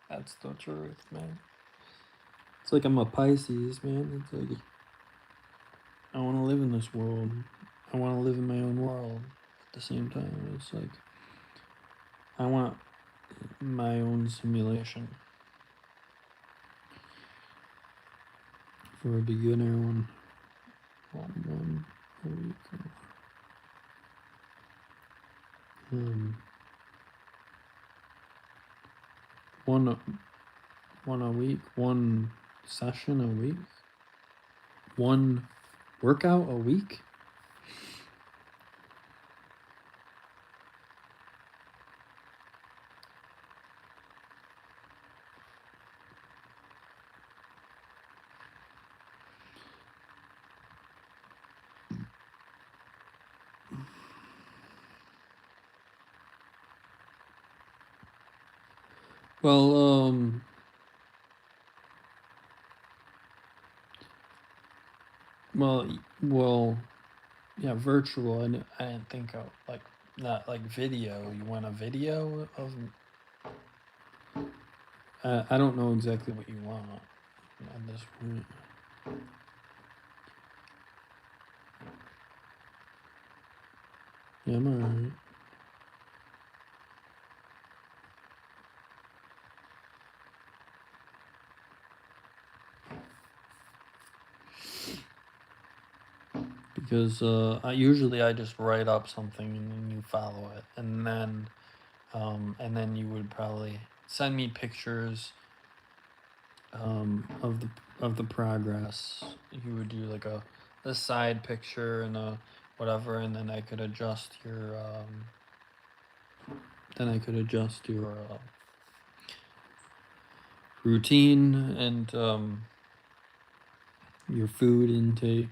That's the truth, man. It's like I'm a Pisces, man. It's like I want to live in this world. I want to live in my own world. At the same time, it's like I want my own simulation. For a beginner, one a week. Um, one one a week, one session a week, one workout a week. Well, well, yeah, virtual. I didn't think of like not like video. You want a video of? I don't know exactly what you want at this point. Yeah, I'm alright. Because I just write up something and then you follow it, and then you would probably send me pictures of the progress. You would do like a side picture and a whatever, and then I could adjust your routine and your food intake.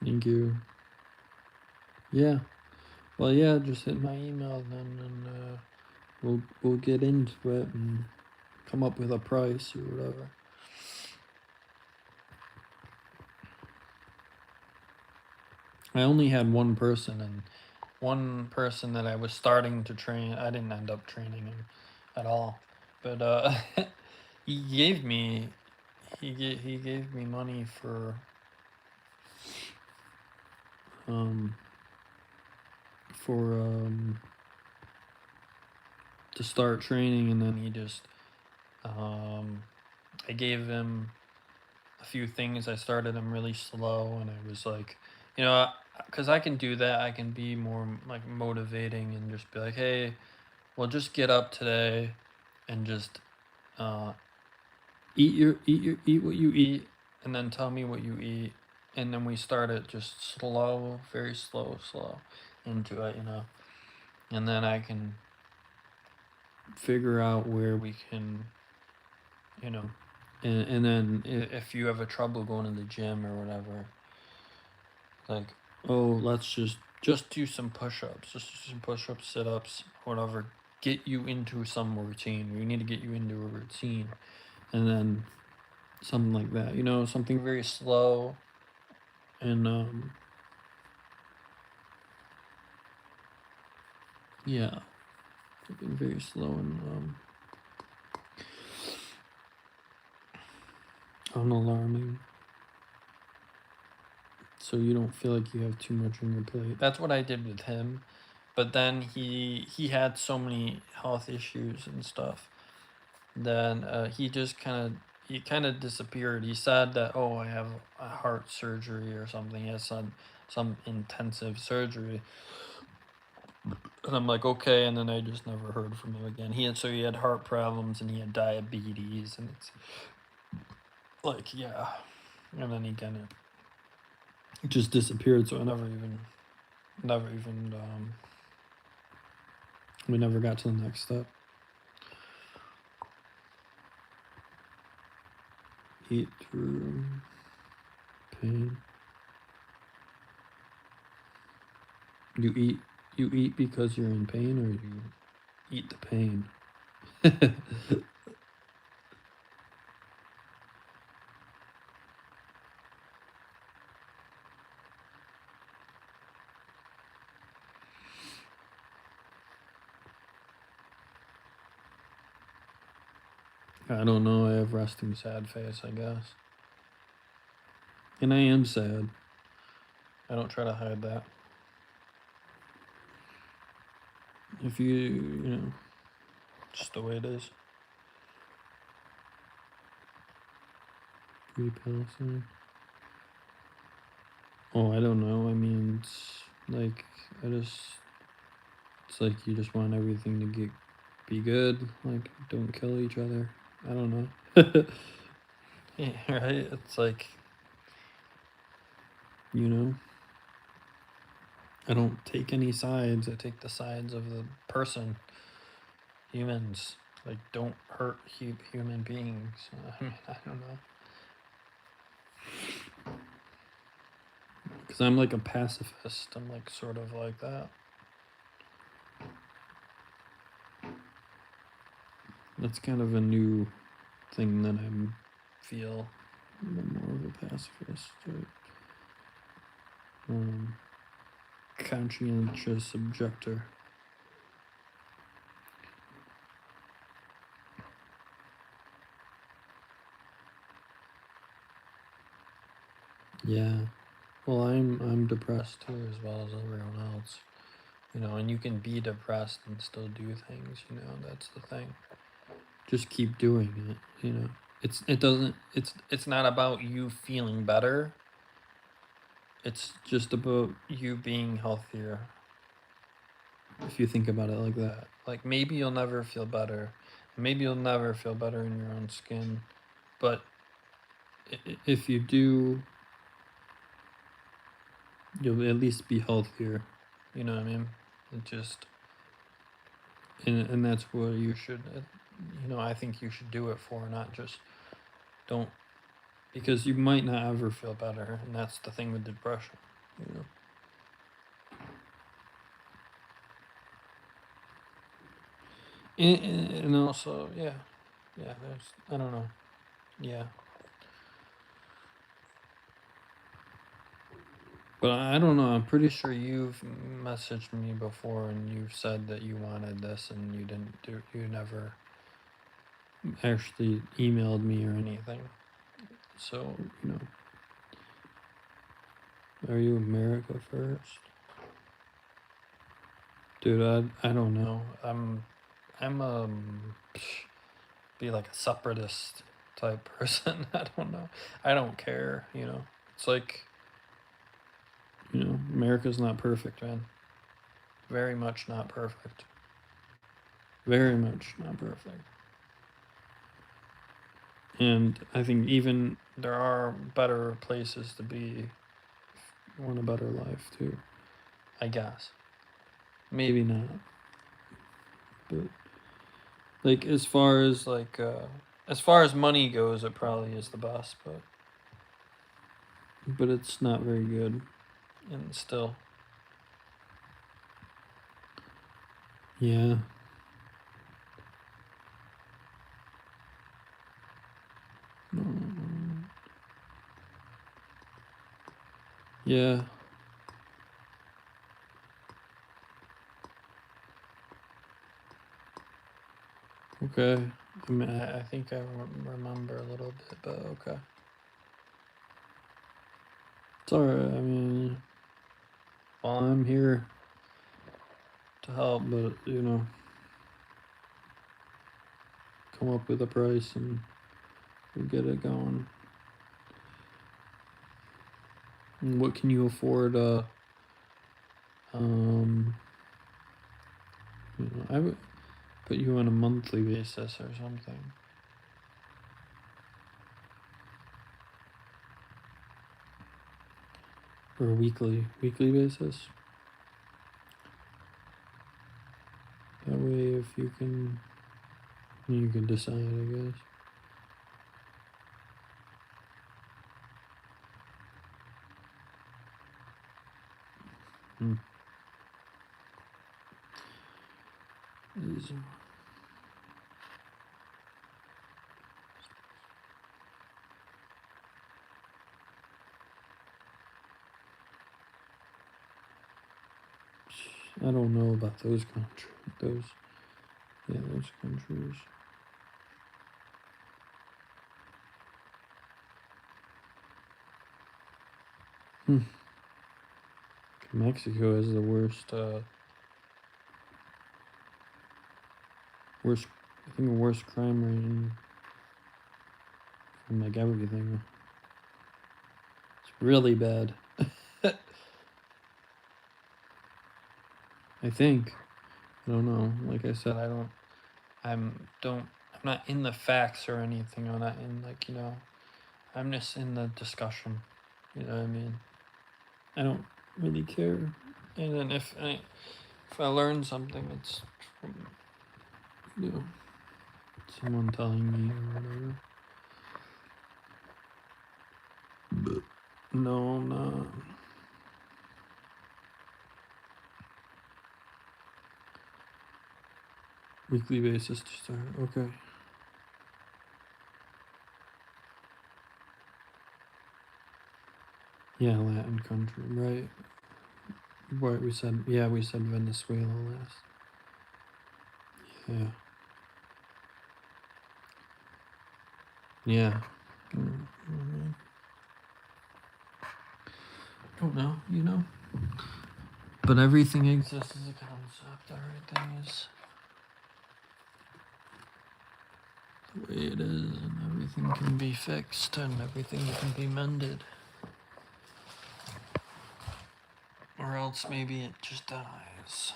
Thank you. Yeah. Well, yeah, just hit my email then, and we'll get into it and come up with a price or whatever. I only had one person, and one person that I was starting to train. I didn't end up training him at all, but he gave me he gave me money um for to start training, and then he just I gave him a few things. I started him really slow, and I was like, you know, because I can do that. I can be more like motivating and just be like, hey, well, just get up today and just uh, eat what you eat, and then tell me what you eat, and then we start it just slow, very slow into it, and then I can figure out where we can, you know, and then if you have a trouble going to the gym or whatever, like, oh, let's just do some push-ups, just do some push-ups, sit-ups, whatever. Get you into some routine. We need to get you into a routine, and then something like that. Something very slow and yeah, something very slow and unalarming, so you don't feel like you have too much on your plate. That's what I did with him, but then he had so many health issues and stuff. Then he kind of disappeared. He said that, oh, I have a heart surgery or something. He has some intensive surgery. And I'm like, okay, and then I just never heard from him again. He had heart problems and he had diabetes, and it's like, yeah. And then he kind of just disappeared, so I never even we never got to the next step. Eat through pain. You eat because you're in pain, or you eat the pain? I don't know. I have resting sad face, I guess. And I am sad. I don't try to hide that. If just the way it is. Free Palestine. Oh, I don't know. I mean, it's like you just want everything to be good. Like, don't kill each other. I don't know. Yeah, right? It's like, you know, I don't take any sides. I take the sides of the person, humans. Like, don't hurt human beings. I mean, I don't know. Because I'm like a pacifist. I'm like sort of like that. That's kind of a new thing that feel. I'm more of a pacifist. Conscientious objector. Yeah. Well, I'm depressed too, as well as everyone else. And you can be depressed and still do things. That's the thing. Just keep doing it. It's not about you feeling better. It's just about you being healthier. If you think about it like that, like, maybe you'll never feel better, maybe you'll never feel better in your own skin, but if you do, you'll at least be healthier. You know what I mean? It just and that's what you should. I think you should do it for, not just don't, because you might not ever feel better, and that's the thing with depression. You know. And also, yeah, there's, I don't know, yeah. But I don't know. I'm pretty sure you've messaged me before, and you've said that you wanted this, and you didn't do. You never actually emailed me or anything. So you know, are you America first, dude? I don't know. I'm be like a separatist type person. I don't know. I don't care. You know, it's like, you know, America's not perfect, man. Very much not perfect. Very much not perfect. And I think even there are better places to be if you want a better life too. I guess. Maybe not. But like as far as money goes, it probably is the best, but it's not very good. And still. Yeah. Yeah. Okay. I mean, I think I remember a little bit, but okay. It's alright. I mean, well, I'm here to help, but you know, come up with a price and we get it going. And what can you afford? Um, you know, I would put you on a monthly basis or something, or a weekly basis. That way, if you can decide, I guess. Hmm. Is- I don't know about those countries. Those countries. Hmm. Mexico is the worst. Worst. I think the worst crime rate from like everything. It's really bad. I think. I don't know. Like I said, I don't. Don't. I'm not in the facts or anything. I'm not in, like, you know. I'm just in the discussion. You know what I mean? I don't really care. And then if I learn something, it's from, you know, someone telling me or whatever. But no, I'm not. Weekly basis to start. Okay. Yeah, Latin country, right? What we said. Yeah, we said Venezuela last. Yeah. Yeah. Don't know. You know. But everything exists as a concept. Everything is the way it is, and everything can be fixed, and everything can be mended. Or else maybe it just dies.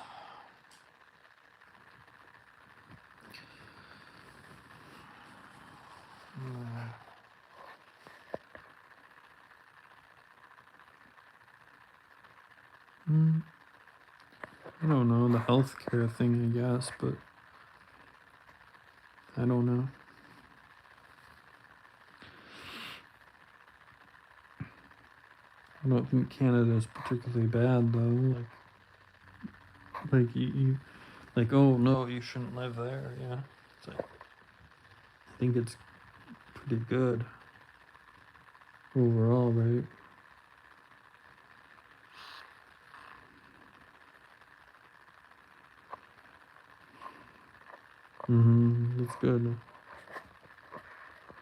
Mm. I don't know, the healthcare thing, I guess, but I don't know. I don't think Canada is particularly bad though. Like like, oh no, you shouldn't live there. Yeah, it's like I think it's pretty good overall, right? It's good.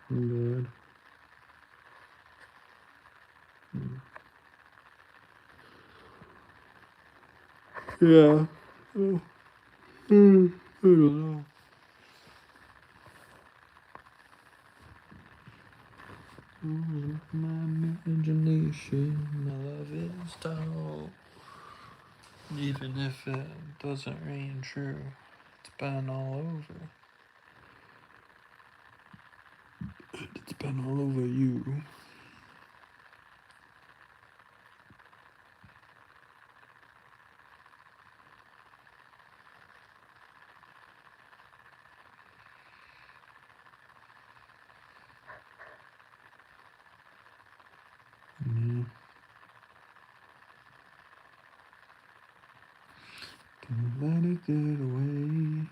Good. Yeah. I don't know. My imagination, my love is tall. Even if it doesn't rain true, it's been all over. It's been all over you. Yeah. Can't let it get away.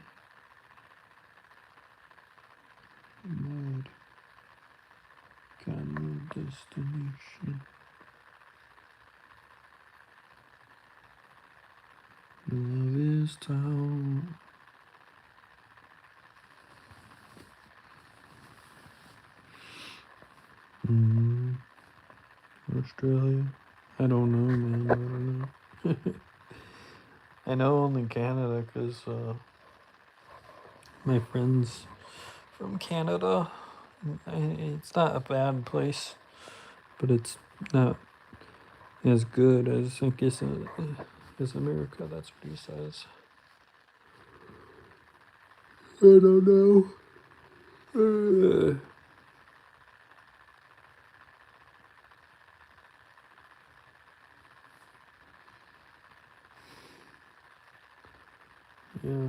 Mud kind of destination. Love is town. Australia. I don't know, man. I don't know. I know only Canada because my friends from Canada. It's not a bad place, but it's not as good as I guess as America. That's what he says. I don't know. Yeah.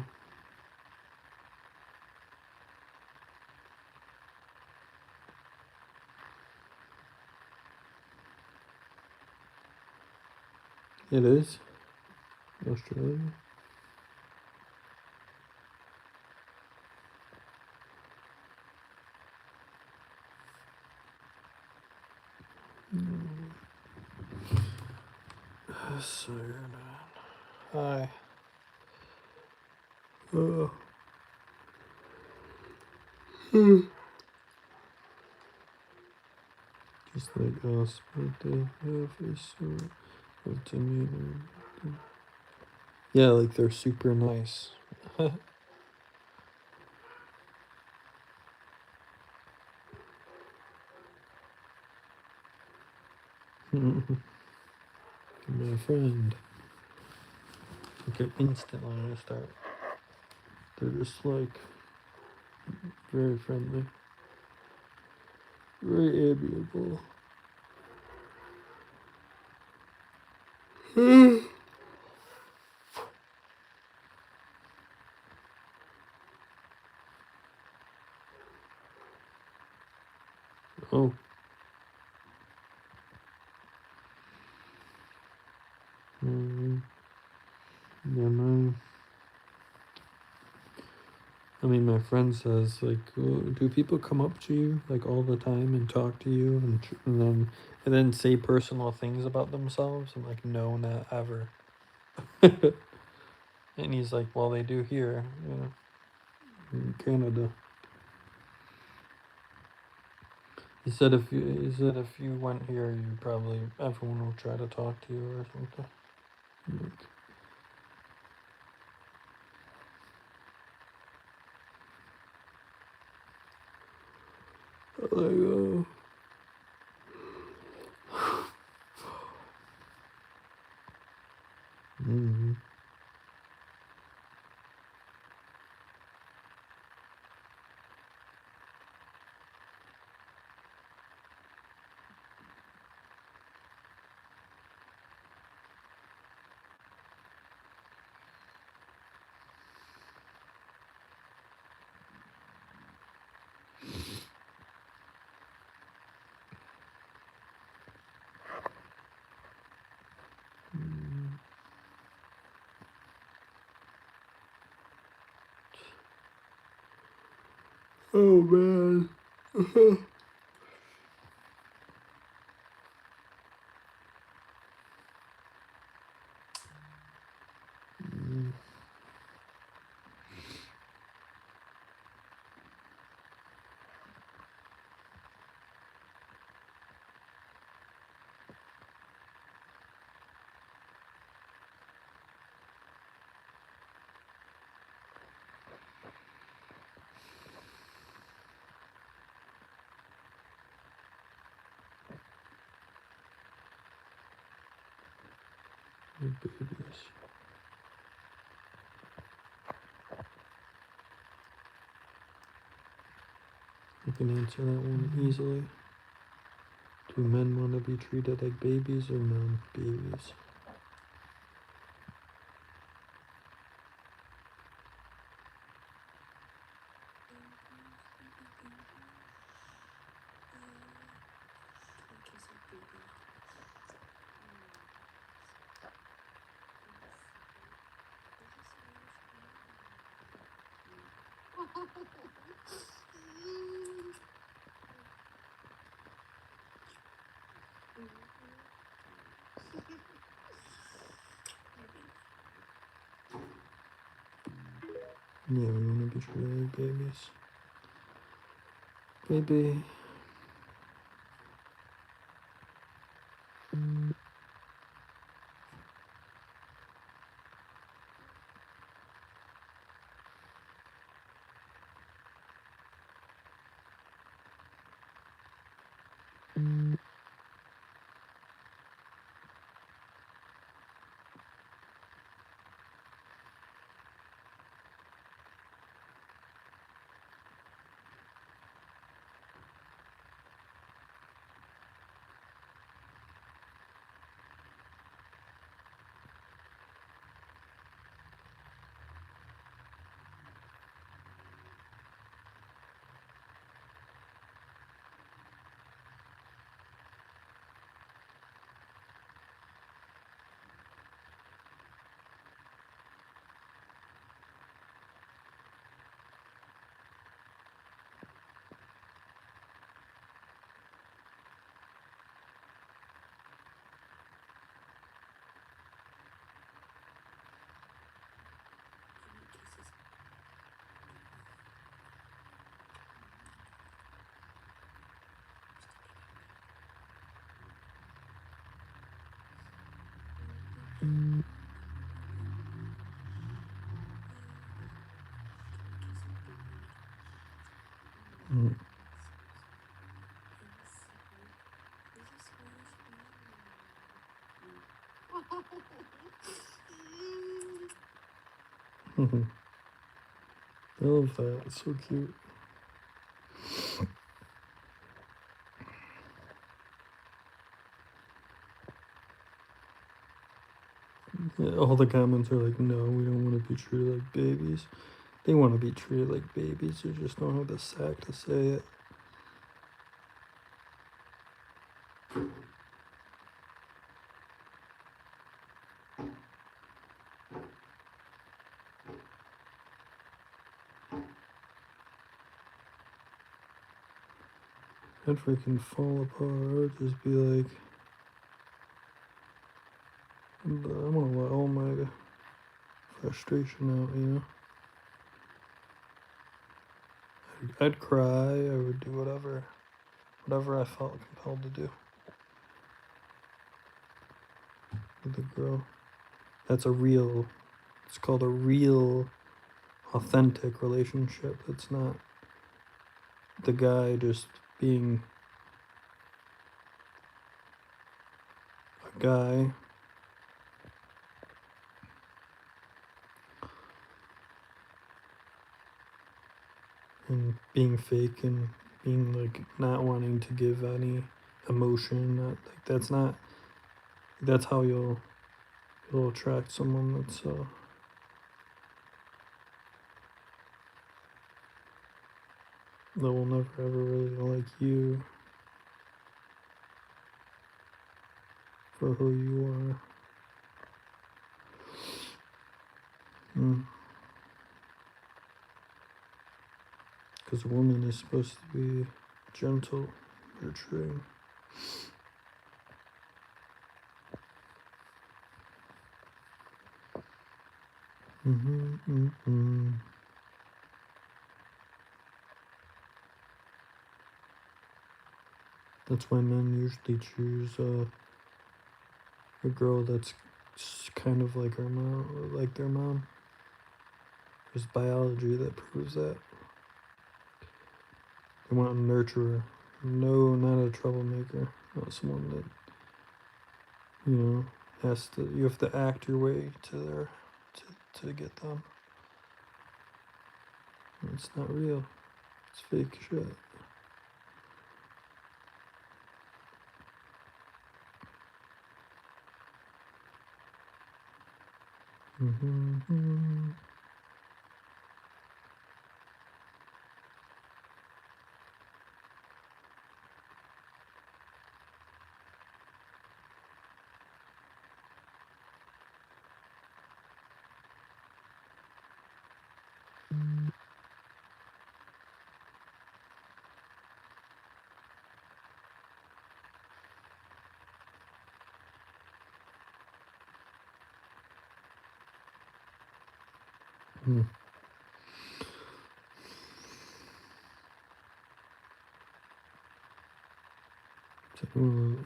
It is Australia. So hi. Oh. Just like us, but they have a sort of demeanor. Yeah, like they're super nice. My friend. Like instantly I start. They're just like very friendly, very amiable. Oh. Yeah, I mean, my friend says like, "Oh, do people come up to you like all the time and talk to you and then say personal things about themselves?" I'm like, "No, not ever." And he's like, "Well, they do here, in Canada." He said if you went here, you probably everyone will try to talk to you or something. I'm like, oh. Mm-hmm. Oh man. Your babies. You can answer that one easily. Do men want to be treated like babies or non-babies? Yeah, we want to be treated like babies. Baby. Mm. I love that. It's so cute. Yeah, all the comments are like, no, we don't want to be treated like babies. They want to be treated like babies. They just don't have the sack to say it. I'd freaking fall apart. Just be like, I'm gonna let all my frustration out, you know? I'd cry. I would do whatever I felt compelled to do with the girl. That's it's called a real, authentic relationship. It's not the guy just being a guy. And being fake and being like not wanting to give any emotion. That's how you'll attract someone that will never ever really like you for who you are. because a woman is supposed to be gentle, nurturing. That's why men usually choose a girl that's kind of like her mom, like their mom. There's biology that proves that. They want a nurturer. No, not a troublemaker. Not someone that, you have to act your way to get them. It's not real. It's fake shit.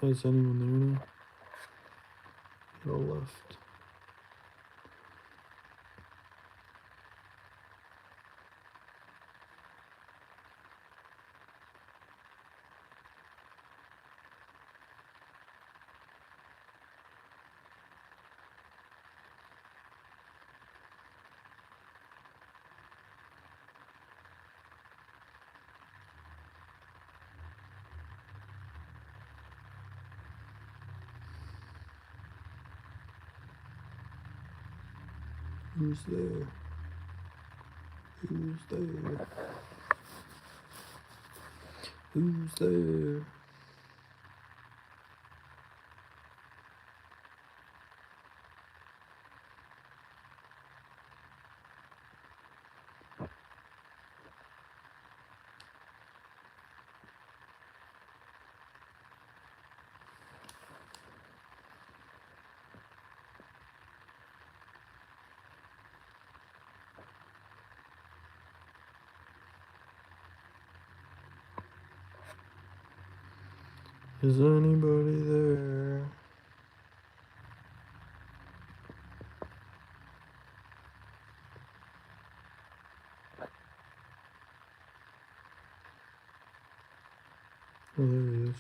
Is anyone there now? They all left. Who's there? Who's there? Who's there? Is anybody there? Oh, there he is.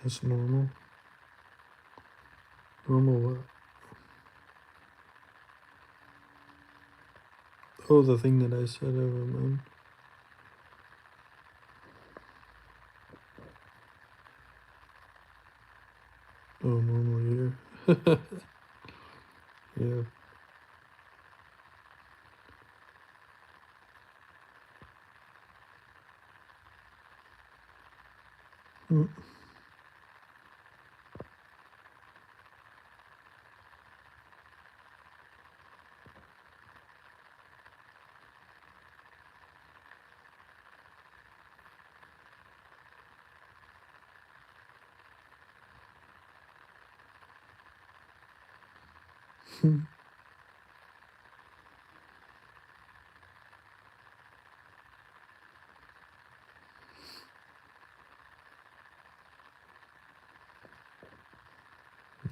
That's normal. Normal what? Oh, the thing that I said over men. Oh, normal here. Yeah. Mm.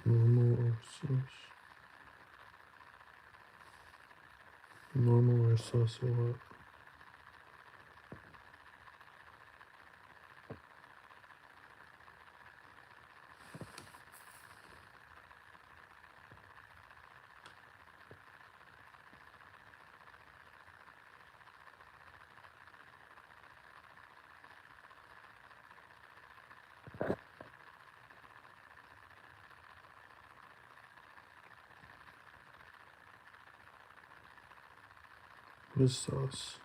Normal or sus? Normal or sus or what? What is sus?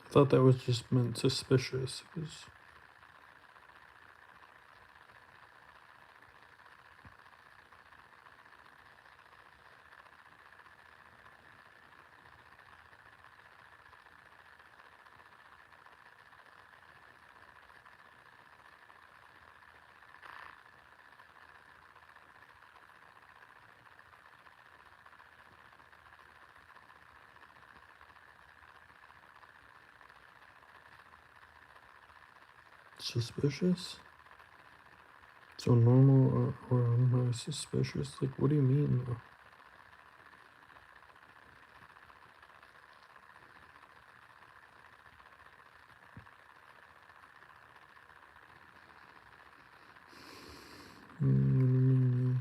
I thought that was just meant suspicious. It was... Suspicious? So normal or am I suspicious? Like, what do you mean though? Mm,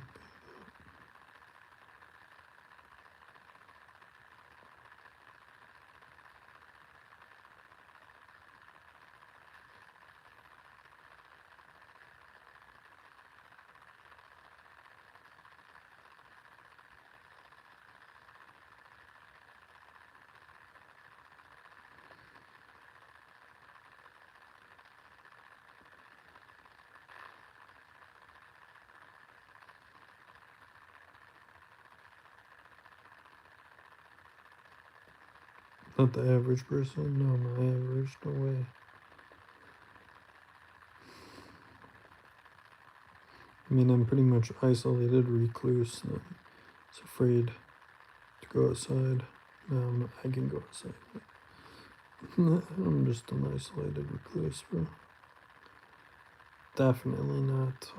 Not the average person? No, not average. No way. I mean, I'm pretty much isolated recluse that's afraid to go outside. No, I can go outside. I'm just an isolated recluse, bro. Definitely not.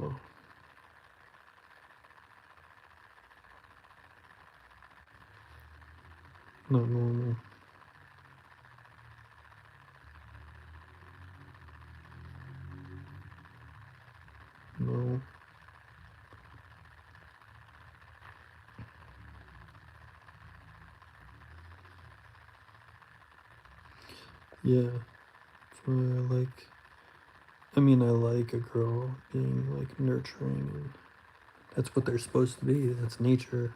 Not normal. No. Yeah. That's why I like. I mean, I like a girl being like nurturing, and that's what they're supposed to be. That's nature.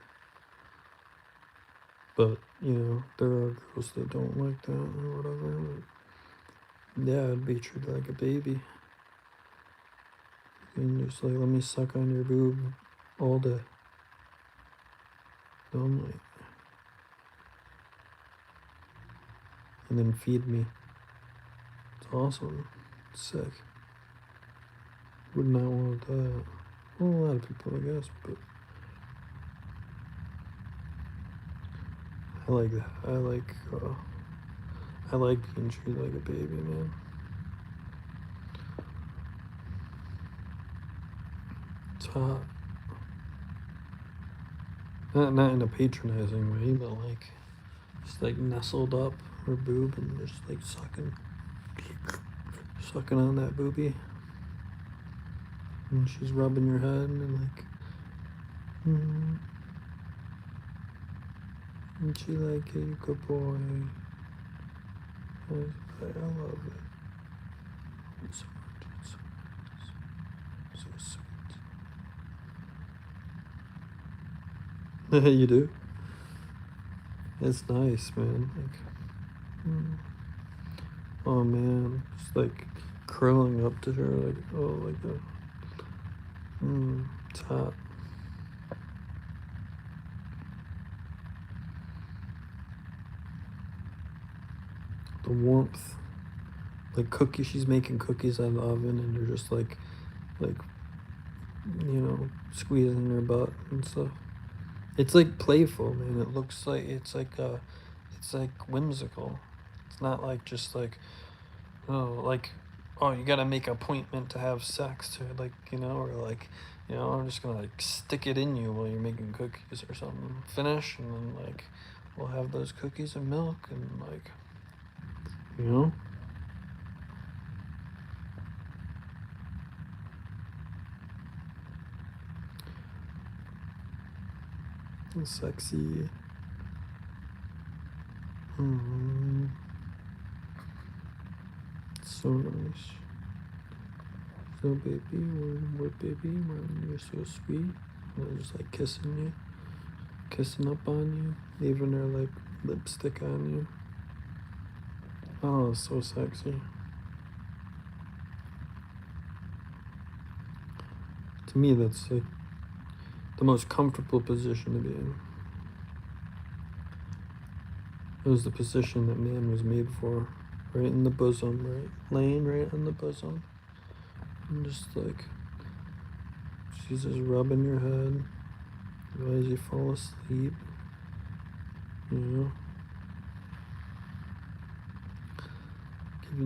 But there are girls that don't like that or whatever. But yeah, I'd be treated like a baby. And just like let me suck on your boob all day. All night. And then feed me. It's awesome. It's sick. Would not want that. Well, a lot of people, I guess, but I like that. I like being treated like a baby, man. It's hot. Not in a patronizing way, but like just like nestled up her boob and just like sucking on that boobie. And she's rubbing your head and like, and she like, hey, good boy. I love it. It's so much. It's so sweet. You do? It's nice, man. Like, oh man, just like curling up to her, like, oh, like that. It's hot. The warmth, like cookies. She's making cookies out of the oven, and you're just like, squeezing her butt and stuff. It's like playful, man. It looks like it's like whimsical. It's not like just like, oh, you gotta make an appointment to have sex to like, or like, I'm just gonna like stick it in you while you're making cookies or something. Finish, and then like, we'll have those cookies and milk and like, you know. And sexy. So nice. So baby, what baby, when you're so sweet. And just like kissing up on you, leaving her like lipstick on you. Oh, so sexy. To me, that's like the most comfortable position to be in. It was the position that man was made for, right in the bosom, right? Laying right on the bosom. And just like, she's just rubbing your head as you fall asleep. Giving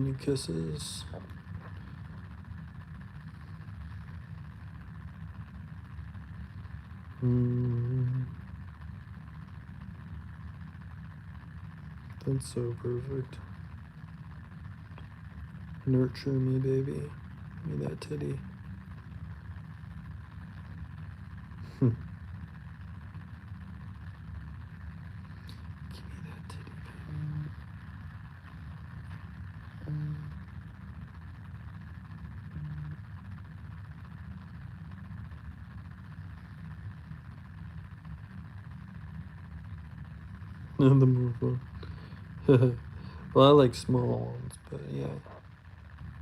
you kisses. Mm, that's so perfect. Nurture me, baby. Give me that titty. Give me that titty, baby. And the more fun. Well, I like small ones, but yeah,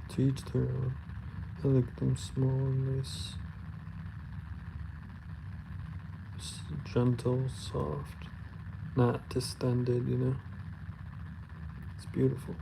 to each their own. I like them small and nice, gentle, soft, not distended, you know? It's beautiful.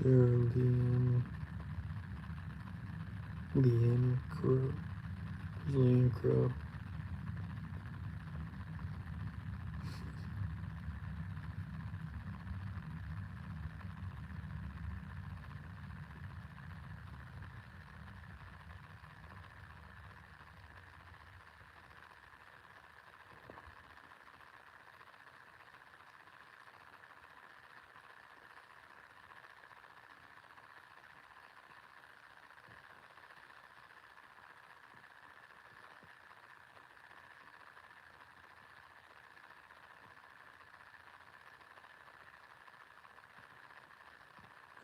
Leanne. Leanne Crow. Leanne Crow.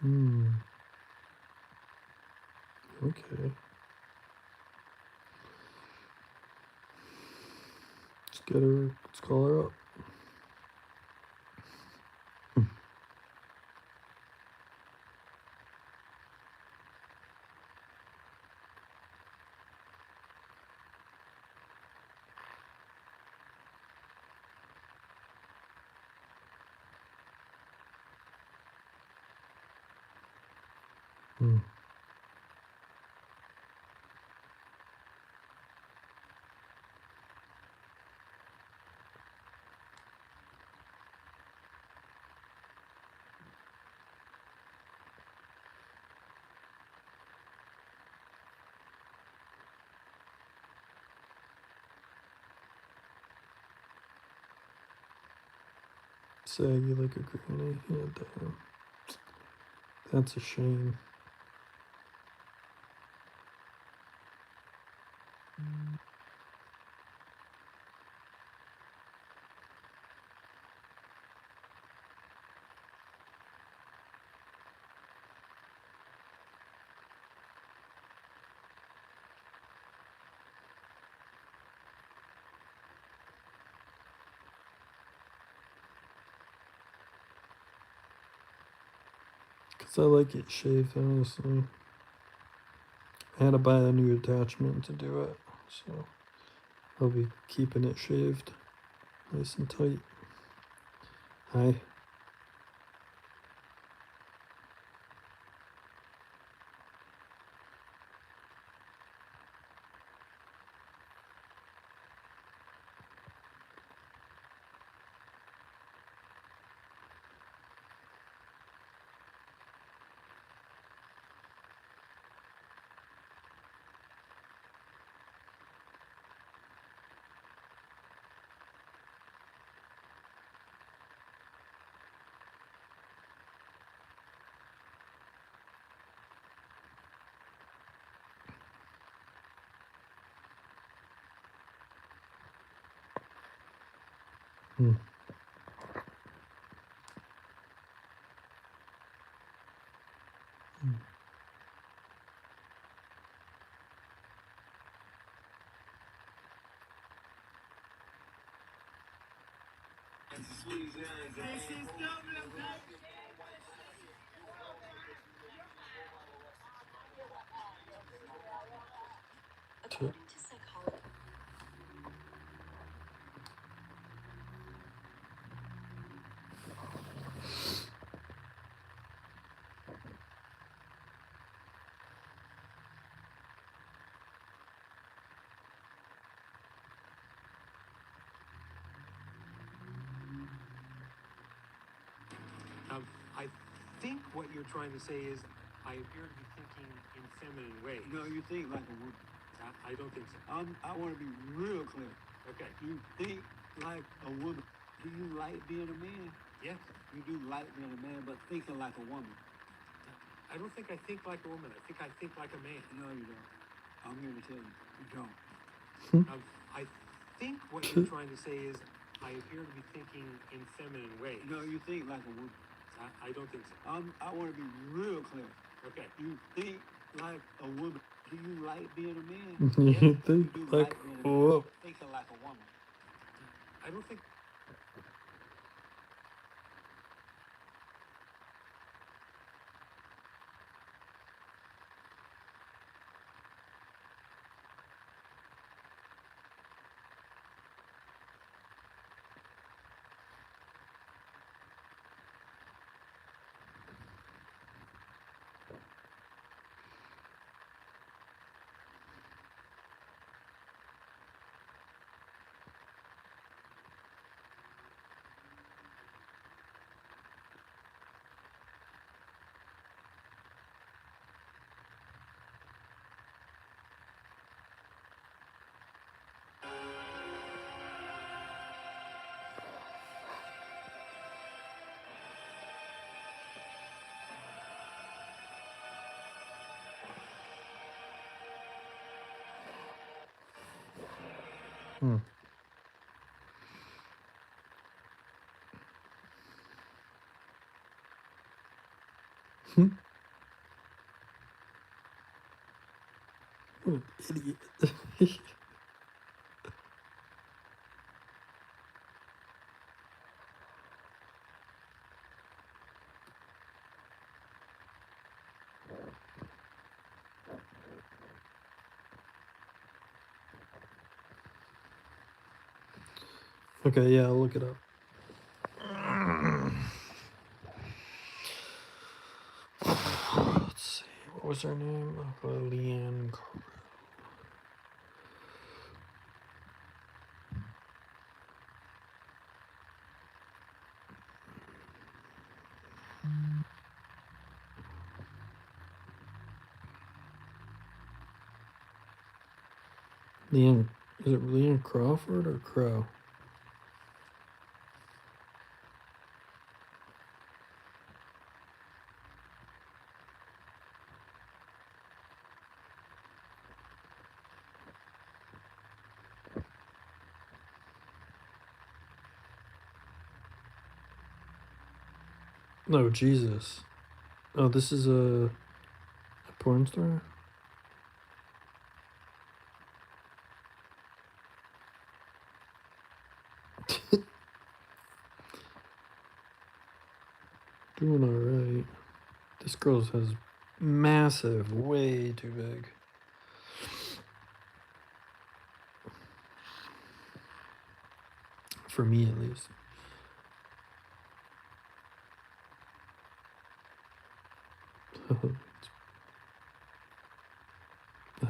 Hmm. Okay. Let's get her. Let's call her up. Hmm. Saggy like a granny. Yeah, damn. That's a shame. Because I like it shaved, honestly. I had to buy a new attachment to do it, so I'll be keeping it shaved nice and tight. Hi. Hmm. According to psychology. I think what you're trying to say is I appear to be thinking in feminine ways. No, you think like a woman. I don't think so. I want to be real clear. Okay. You think like a woman. Do you like being a man? Yes. You do like being a man, but thinking like a woman. I don't think I think like a woman. I think like a man. No, you don't. I'm here to tell you, you don't. I think what you're trying to say is I appear to be thinking in feminine ways. No, you think like a woman. I don't think so. I want to be real clear. Okay. You think like a woman. Do you like being a man? You think You do like being a man, whoa. but thinking like a woman. I don't think. Hmm. Hmm. What an idiot. Okay, yeah, I'll look it up. Let's see, what was her name? Leanne Carell. Leanne, is it Leanne Crawford or Crow? No, Jesus. Oh, this is a porn star? Doing alright. This girl's has massive, way too big. For me, at least.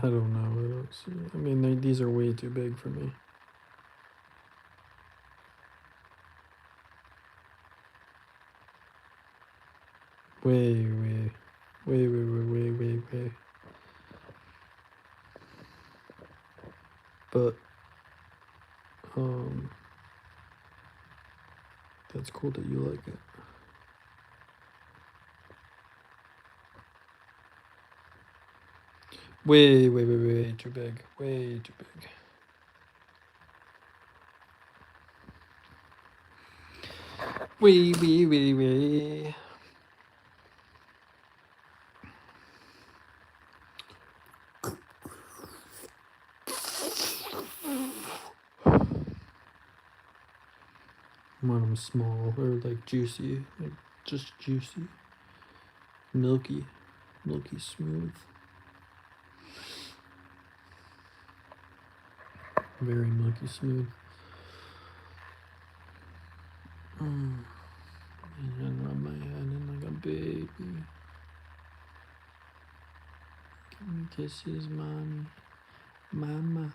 I don't know. I don't see. I mean, these are way too big for me. Way. But that's cool that you like it. Way too big. Way too big. Wee. I want them small or like juicy, like just juicy, milky smooth, very milky smooth. And then rub my head in like a baby. Give me kisses, mommy, mama.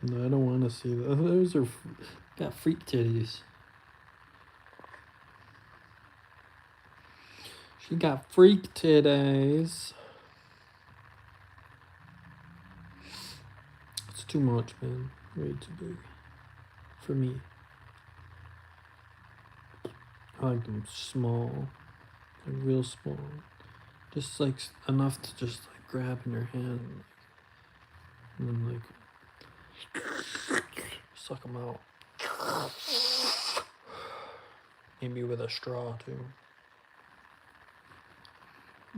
No, I don't want to see that. Those are got freak titties. She got freak titties. It's too much, man. Way too big for me. I like them small, like real small, just like enough to just like grab in your hand, and then like suck them out. Maybe with a straw too,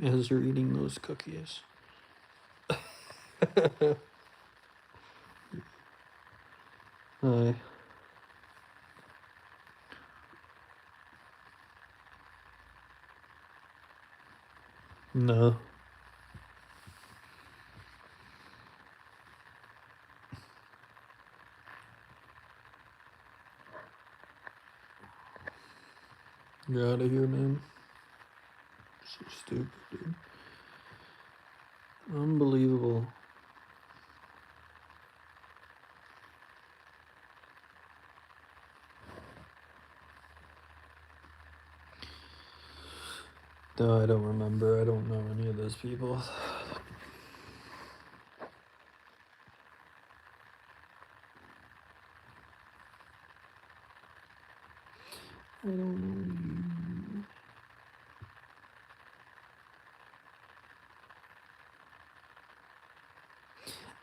as you're eating those cookies. Hi. No. You're out of here, man. So stupid, dude. Unbelievable. No, I don't remember. I don't know any of those people. I don't know you.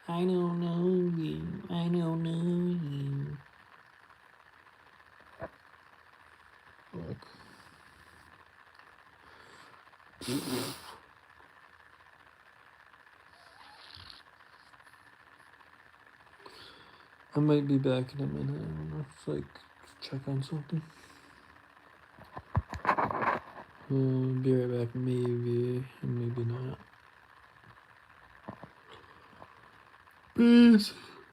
I don't know you. I don't know you. Look. I might be back in a minute. I don't know. It's like check on something. Be right back. Maybe, maybe not. Peace.